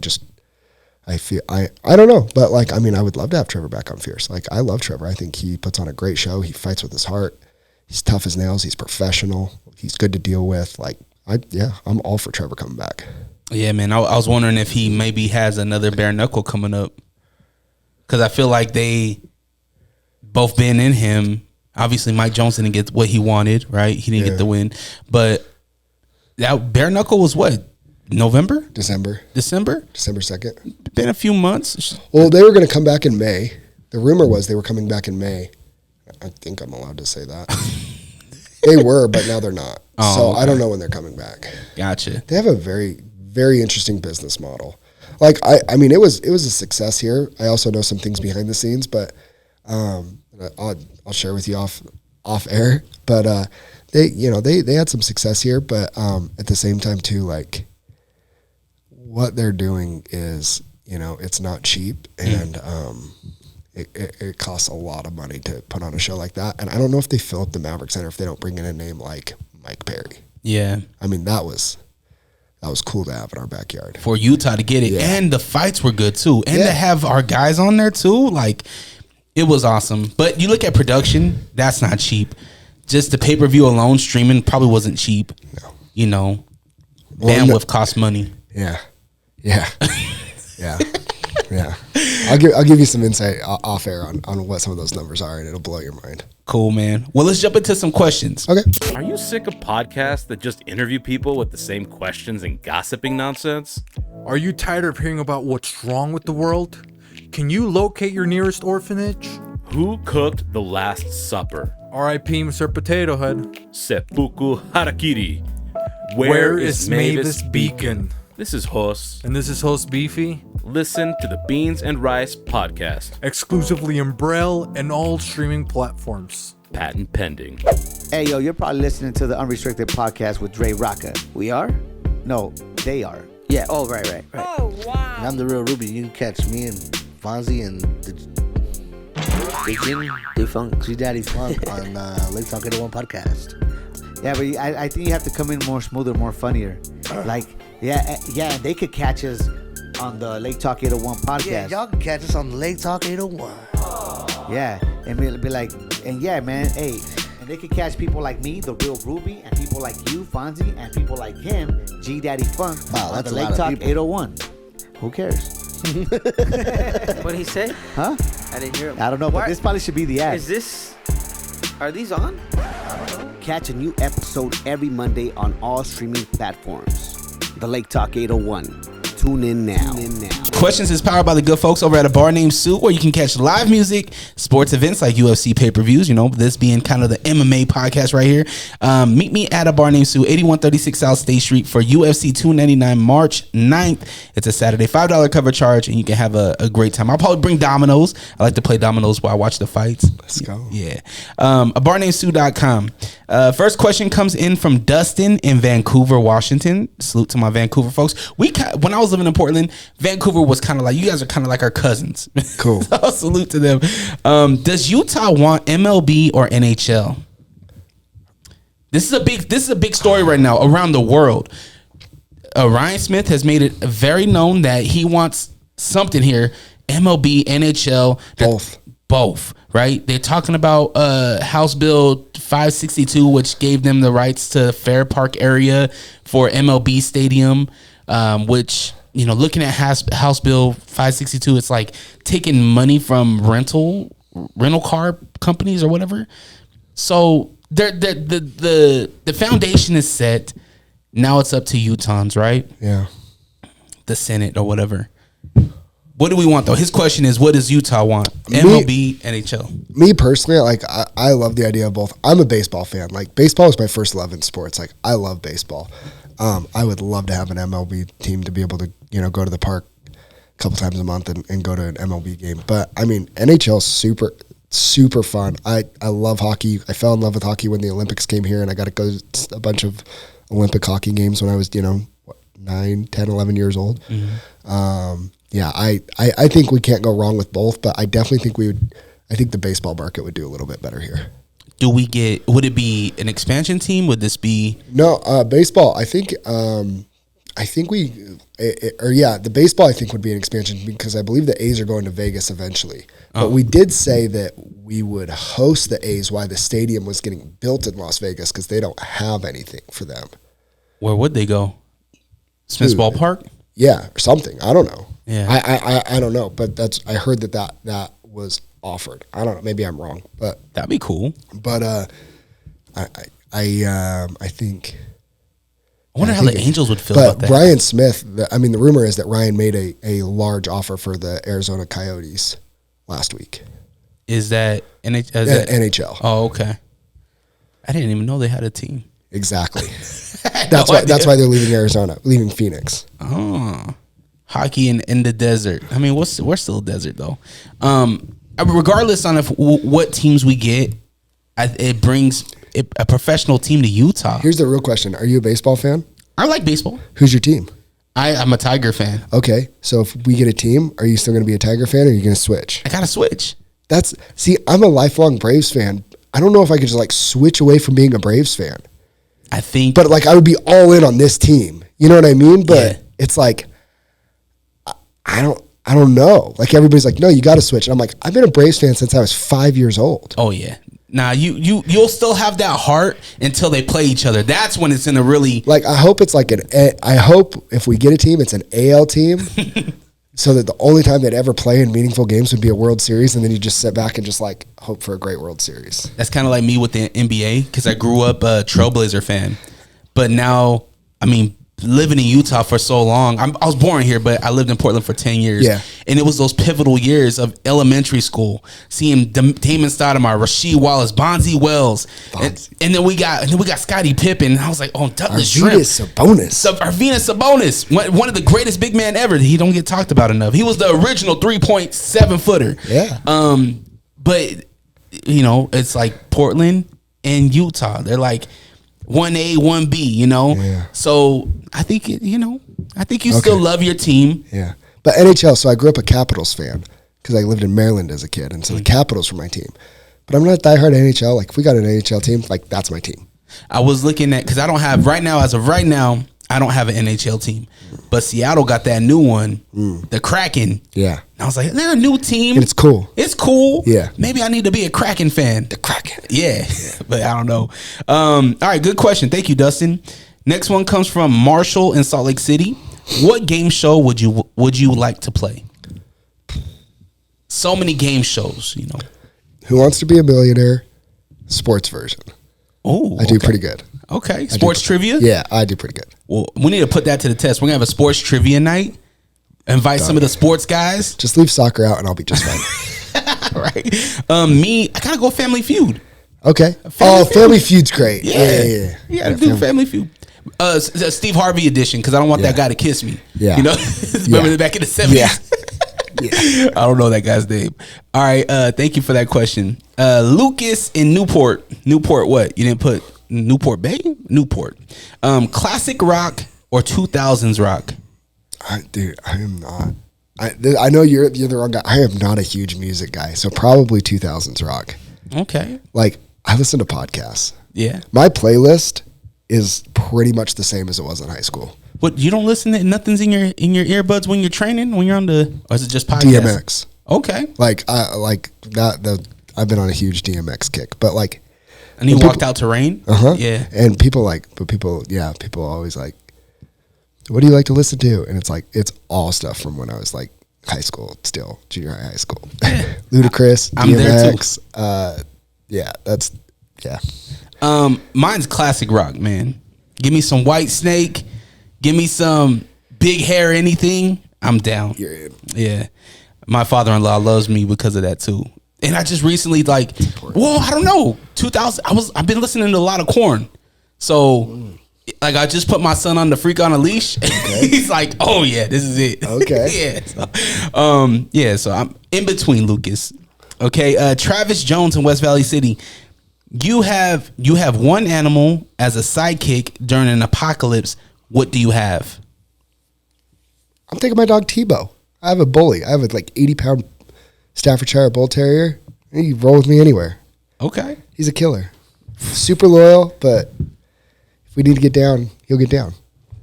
feel I don't know, but I would love to have Trevor back on Fierce. I love Trevor. I think he puts on a great show. He fights with his heart. He's tough as nails. He's professional. He's good to deal with. I'm all for Trevor coming back. Yeah, man. I was wondering if he maybe has another bare knuckle coming up, because I feel like they both been in him. Obviously, Mike Jones didn't get what he wanted, right? He didn't get the win, but that bare knuckle was what? December 2nd. Been a few months. Well, they were going to come back in May. The rumor was they were coming back in May. I think I'm allowed to say that. They were, but now they're not. Okay. I don't know when they're coming back. Gotcha. They have a very, very interesting business model. It was a success here. I also know some things behind the scenes, but I'll share with you off air. But they had some success here, but at the same time too, what they're doing is, it's not cheap, and it costs a lot of money to put on a show like that. And I don't know if they fill up the Maverick Center if they don't bring in a name like Mike Perry. Yeah. That was cool to have in our backyard. For Utah to get it. Yeah. And the fights were good too. And to have our guys on there too, it was awesome. But you look at production, that's not cheap. Just the pay-per-view alone, streaming probably wasn't cheap. No. Bandwidth costs money. Yeah. Yeah. Yeah. Yeah. I'll give you some insight off air on what some of those numbers are, and it'll blow your mind. Cool, man. Well, let's jump into some questions. Okay. Are you sick of podcasts that just interview people with the same questions and gossiping nonsense? Are you tired of hearing about what's wrong with the world? Can you locate your nearest orphanage? Who cooked the Last Supper? R.I.P. Mr. Potato Head. Seppuku Harakiri. Where is Mavis Beacon? This is Hos. And this is host Beefy, Listen to the Beans and Rice podcast. exclusively in Braille and all streaming platforms. Patent pending. Hey, yo, you're probably listening to the Unrestricted podcast with DreRawka. We are? No, they are. Yeah. Oh, right. Oh, wow. And I'm the real Ruby. You can catch me and Fonzie and the Defunct. G Daddy Funk on Lake Talk 801 podcast. Yeah, but I think you have to come in more smoother, more funnier. Like, yeah, they could catch us on the Lake Talk 801 podcast. Yeah, y'all can catch us on Lake Talk 801. Yeah, and we'll be like, and yeah, man, hey, and they could catch people like me, the real Ruby, and people like you, Fonzie, and people like him, G Daddy Funk, Wow, on that's the a Lake lot of Talk people. 801. Who cares? What did he say? Huh? I didn't hear him. I don't know, but Why- this probably should be the ad. Are these on? Catch a new episode every Monday on all streaming platforms. The Lake Talk 801. Tune in now. Questions is powered by the good folks over at a bar named Suit, where you can catch live music, sports events like UFC pay-per-views, you know, this being kind of the MMA podcast right here. Meet me at a bar named Suit, 8136 South State Street for UFC 299 March 9th. It's a Saturday, $5 cover charge, and you can have a great time. I'll probably bring dominoes. I like to play dominoes while I watch the fights. Let's go. Yeah. A barnamedSue.com. First question comes in from Dustin in Vancouver, Washington. Salute to my Vancouver folks. When I was living in Portland, Vancouver was kind of like, you guys are kind of like our cousins. Cool. So salute to them. Does Utah want MLB or NHL? This is a big story right now around the world. Ryan Smith has made it very known that he wants something here. MLB, NHL, both, right? They're talking about House Bill 562, which gave them the rights to Fair Park area for MLB Stadium, which, you know, looking at House Bill 562, it's like taking money from rental car companies or whatever. So the foundation is set. Now it's up to Utahns, right? Yeah. The Senate or whatever. What do we want though? His question is, what does Utah want? MLB, NHL. Me personally, like I love the idea of both. I'm a baseball fan. Like baseball is my first love in sports. Like I love baseball. I would love to have an MLB team to be able to, you know, go to the park a couple times a month and go to an MLB game. But I mean, NHL is super fun. I love hockey. I fell in love with hockey when the Olympics came here, and I got to go to a bunch of Olympic hockey games when I was, 9, 10, 11 years old. Mm-hmm. Yeah, I think we can't go wrong with both, but I definitely think I think the baseball market would do a little bit better here. Would it be an expansion team? Would this be? No, baseball, the baseball I think would be an expansion because I believe the A's are going to Vegas eventually. But we did say that we would host the A's while the stadium was getting built in Las Vegas because they don't have anything for them. Where would they go? Smith's Ballpark? Yeah, or something. I don't know. Yeah. I don't know, but I heard that was offered. I don't know. Maybe I'm wrong, but That'd be cool. But I think. I wonder how the Angels would feel but about that. Brian Smith, the rumor is that Ryan made a large offer for the Arizona Coyotes last week. Is that NHL? Oh, okay. I didn't even know they had a team. Exactly. That's why they're leaving Arizona, leaving Phoenix. Oh, hockey in the desert. I mean, we're still a desert though. Regardless on what teams we get, it brings a professional team to Utah. Here's the real question: are you a baseball fan? I like baseball. Who's your team? I'm a Tiger fan. Okay, so if we get a team, are you still going to be a Tiger fan, or are you going to switch? I gotta switch. I'm a lifelong Braves fan. I don't know if I could just switch away from being a Braves fan. I think, but I would be all in on this team. You know what I mean? But yeah. It's like I don't know. Like everybody's like, no, you got to switch. And I'm like, I've been a Braves fan since I was 5 years old. Oh yeah. Nah, you'll still have that heart until they play each other. That's when it's in a really I hope it's I hope if we get a team, it's an AL team, so that the only time they'd ever play in meaningful games would be a World Series, and then you just sit back and just hope for a great World Series. That's kind of like me with the NBA because I grew up a Trailblazer fan, but now, I mean, living in Utah for so long. I was born here, but I lived in Portland for 10 years. Yeah. And it was those pivotal years of elementary school, seeing Damon Stoudemire, Rasheed Wallace, Bonzi Wells. And then we got Scottie Pippen. And I was like, oh, Douglas Shrimp. Arvydas Sabonis. One of the greatest big men ever. He don't get talked about enough. He was the original 3.7 footer. Yeah. But, you know, it's like Portland and Utah. They're like 1A, 1B, you know? Yeah. So I think, you still love your team. Yeah. But NHL, so I grew up a Capitals fan because I lived in Maryland as a kid. And so the Capitals were my team. But I'm not a diehard NHL. Like, if we got an NHL team, like, that's my team. I was looking at, because I don't have, as of right now, I don't have an NHL team. But Seattle got that new one, the Kraken. Yeah. And I was like, they're a new team. And it's cool. It's cool. Yeah. Maybe I need to be a Kraken fan. The Kraken. Yeah. But I don't know. All right, good question. Thank you, Dustin. Next one comes from Marshall in Salt Lake City. What game show would you like to play? So many game shows, you know. Who Wants to Be a Millionaire? Sports version. Oh, I do pretty good. Okay. Sports trivia? Yeah, I do pretty good. Well, we need to put that to the test. We're going to have a sports trivia night. Invite some of the sports guys. Just leave soccer out and I'll be just fine. All right. I got to go Family Feud. Okay. Family Feud's great. Yeah. You got to do Family Feud. Steve Harvey edition, because I don't want that guy to kiss me. Yeah. You know? Remember back in the 70s? Yeah. I don't know that guy's name. All right. Thank you for that question. Lucas in Newport. Newport what? You didn't put Newport Bay? Newport. Classic rock or 2000s rock? Dude, I am not. I know you're the wrong guy. I am not a huge music guy, so probably 2000s rock. Okay. Like, I listen to podcasts. Yeah. My playlist is pretty much the same as it was in high school. What, you don't listen to nothing's in your earbuds when you're training, when you're on or is it just podcasts? DMX. Okay. Like I've been on a huge DMX kick, but like. And you walked out to rain? Uh-huh. Yeah. And people always like, what do you like to listen to? And it's like, it's all stuff from when I was like high school, still junior high school. Ludacris, I'm DMX. There too. Mine's classic rock, man. Give me some White Snake. Give me some Big Hair anything. I'm down. You're in. Yeah. My father-in-law loves me because of that too. And I just recently I don't know. 2000 I've been listening to a lot of Korn. So like I just put my son on the Freak on a Leash. Okay. He's like, "Oh yeah, this is it." Okay. Yeah. So I'm in between Lucas. Okay. Travis Jones in West Valley City. You have one animal as a sidekick during an apocalypse. What do you have? I'm taking my dog Tebow. I have a bully. I have a like 80-pound Staffordshire Bull Terrier. He roll with me anywhere. Okay. He's a killer. Super loyal, but if we need to get down, he'll get down.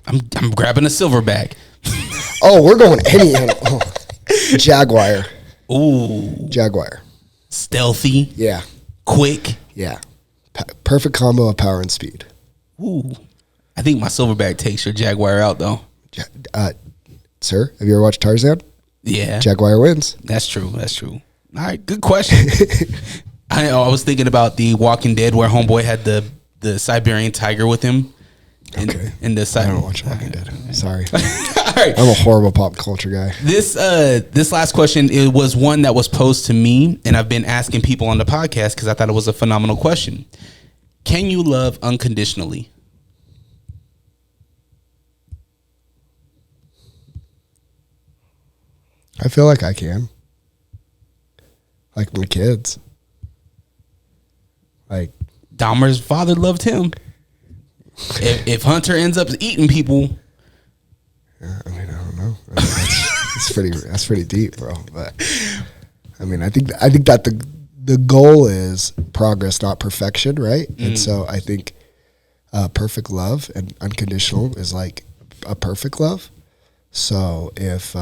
I'm grabbing a silverback. Oh, we're going any animal. Oh. Jaguar. Ooh. Jaguar. Stealthy. Yeah. Quick. Yeah. Perfect combo of power and speed. Ooh. I think my silverback takes your Jaguar out though. Sir, have you ever watched Tarzan? Yeah. Jaguar wins. That's true. All right, good question. I was thinking about the Walking Dead where homeboy had the Siberian tiger with him. Okay. In the I don't watch Walking Dead. Sorry. All right. I'm a horrible pop culture guy. This last question, it was one that was posed to me, and I've been asking people on the podcast because I thought it was a phenomenal question. Can you love unconditionally? I feel like I can. Like my kids. Like Dahmer's father loved him. If Hunter ends up eating people, I mean, I don't know. That's pretty deep, bro. But I mean, I think that the goal is progress, not perfection, right? And so I think perfect love and unconditional is like a perfect love. So if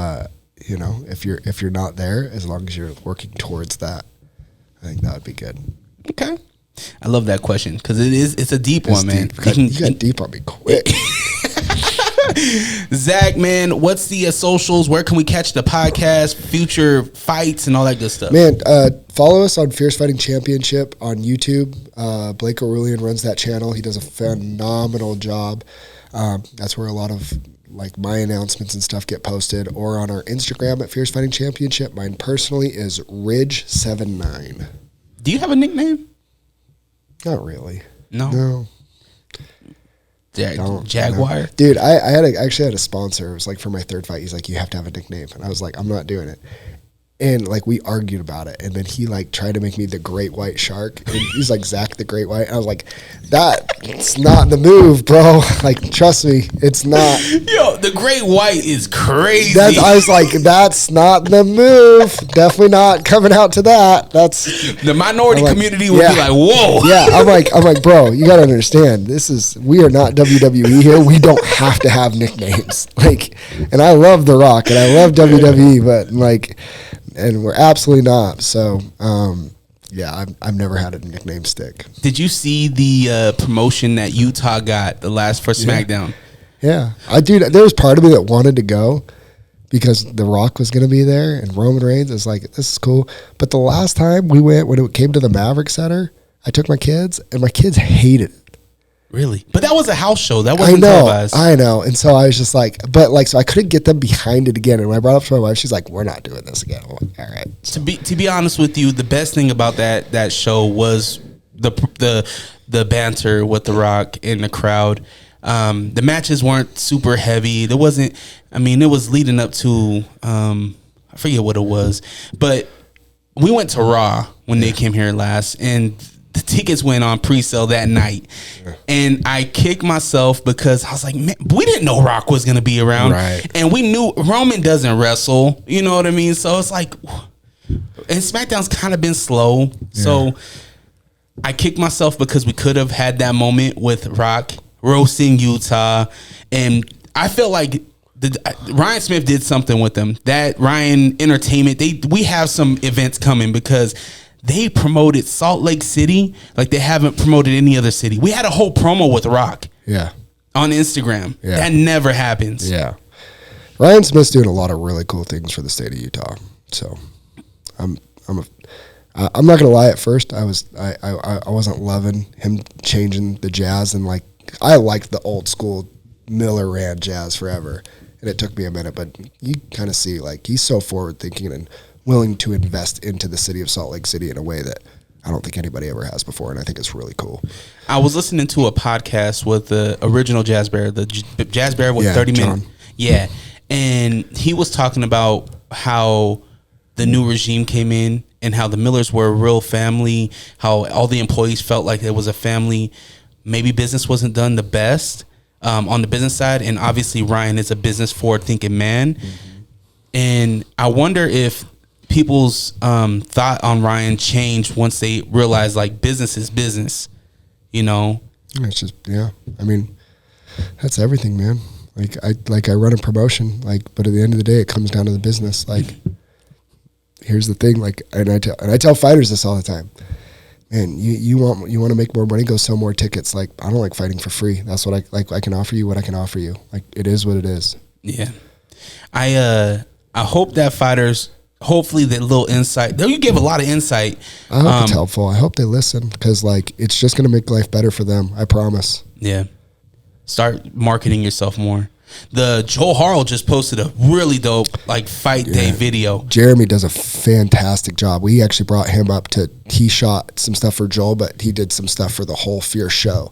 if you're not there, as long as you're working towards that, I think that would be good. Okay. I love that question because it's a deep one, man. You got deep on me quick. Zach, man, what's the socials? Where can we catch the podcast, future fights, and all that good stuff? Man, follow us on Fierce Fighting Championship on YouTube. Blake Aurelian runs that channel. He does a phenomenal job. That's where a lot of like my announcements and stuff get posted, or on our Instagram at Fierce Fighting Championship. Mine personally is Ridge79. Do you have a nickname? Not really. No. Jaguar. No. Dude, I actually had a sponsor. It was like for my third fight. He's like, you have to have a nickname, and I was like, I'm not doing it. And like we argued about it, and then he like tried to make me the Great White Shark. And he's like, Zach the Great White. And I was like, that's not the move, bro. Like, trust me, it's not. Yo, the Great White is crazy. I was like, that's not the move. Definitely not coming out to that. That's the minority like, community would be like, whoa. Yeah, I'm like, bro, you gotta understand. We are not WWE here. We don't have to have nicknames. Like, and I love The Rock and I love WWE, but like. And we're absolutely not. So, yeah, I've never had a nickname stick. Did you see the promotion that Utah got the last for SmackDown? Yeah. There was part of me that wanted to go because The Rock was going to be there and Roman Reigns. I was like, this is cool. But the last time we went, when it came to the Maverick Center, I took my kids, and my kids hated it. Really? But that was a house show. That wasn't televised. I know. And so I was just like, so I couldn't get them behind it again. And when I brought it up to my wife, she's like, we're not doing this again. I'm like, all right. So. To be honest with you, the best thing about that show was the banter with The Rock in the crowd. The matches weren't super heavy. There wasn't. I mean, it was leading up to I forget what it was, but we went to Raw when they came here last, and the tickets went on pre-sale that night. Yeah. And I kicked myself because I was like, man, we didn't know Rock was going to be around. Right. And we knew Roman doesn't wrestle. You know what I mean? So it's like, and SmackDown's kind of been slow. Yeah. So I kicked myself because we could have had that moment with Rock roasting Utah. And I felt like Ryan Smith did something with them. That Ryan Entertainment, we have some events coming because they promoted Salt Lake City like they haven't promoted any other city. We had a whole promo with Rock. Yeah. On Instagram. Yeah. That never happens. Yeah. Ryan Smith's doing a lot of really cool things for the state of Utah. So I'm not gonna lie, at first I wasn't loving him changing the jazz, and like I liked the old school Miller ran jazz forever. And it took me a minute, but you kind of see like he's so forward thinking and willing to invest into the city of Salt Lake City in a way that I don't think anybody ever has before, and I think it's really cool. I was listening to a podcast with the original Jazz Bear, the Jazz Bear with 30 minutes. Yeah, and he was talking about how the new regime came in and how the Millers were a real family, how all the employees felt like it was a family. Maybe business wasn't done the best on the business side, and obviously Ryan is a business forward-thinking man. Mm-hmm. And I wonder if people's thought on Ryan changed once they realized like business is business, you know. It's just I mean, that's everything, man. Like I run a promotion, but at the end of the day, it comes down to the business. Like, here's the thing, and I tell fighters this all the time. Man, you want to make more money, go sell more tickets. Like, I don't like fighting for free. That's what I can offer you. What I can offer you. Like, it is what it is. Yeah, I hope that fighters. Hopefully that little insight. Though you gave a lot of insight. I hope it's helpful. I hope they listen because it's just going to make life better for them. I promise. Yeah. Start marketing yourself more. The Joel Harrell just posted a really dope fight day video. Jeremy does a fantastic job. We actually brought him up he shot some stuff for Joel, but he did some stuff for the whole Fierce show.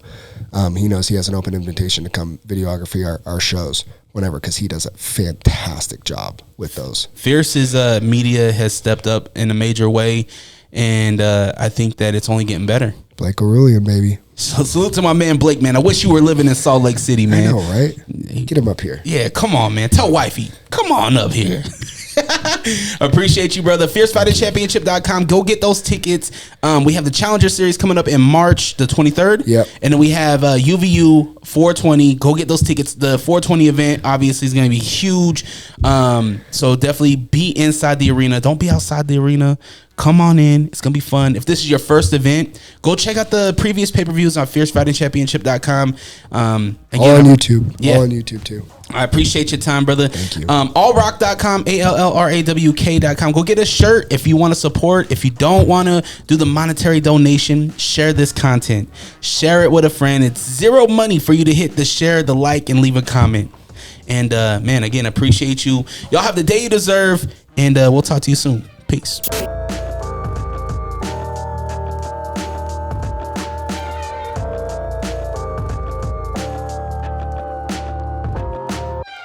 He knows he has an open invitation to come videography our shows whenever, because he does a fantastic job with those. Fierce's media has stepped up in a major way, and I think that it's only getting better. Blake Aurelian, baby. So salute to my man Blake, man. I wish you were living in Salt Lake City, man. I know, right? Get him up here. Yeah, come on, man. Tell wifey, come on up here. Appreciate you, brother. FierceFightingChampionship.com. Go get those tickets. We have the Challenger Series coming up in March the 23rd. Yep. And then we have UVU 420. Go get those tickets. The 420 event obviously is going to be huge. So definitely be inside the arena. Don't be outside the arena. Come on in. It's going to be fun. If this is your first event, go check out the previous pay-per-views on FierceFightingChampionship.com. Again, all on YouTube. Yeah. All on YouTube, too. I appreciate your time, brother. Thank you. Allrock.com, ALLRAWK.com. Go get a shirt if you want to support. If you don't want to do the monetary donation, share this content. Share it with a friend. It's zero money for you you to hit the share, the like, and leave a comment. And man, again, appreciate you. Y'all have the day you deserve, and we'll talk to you soon. Peace.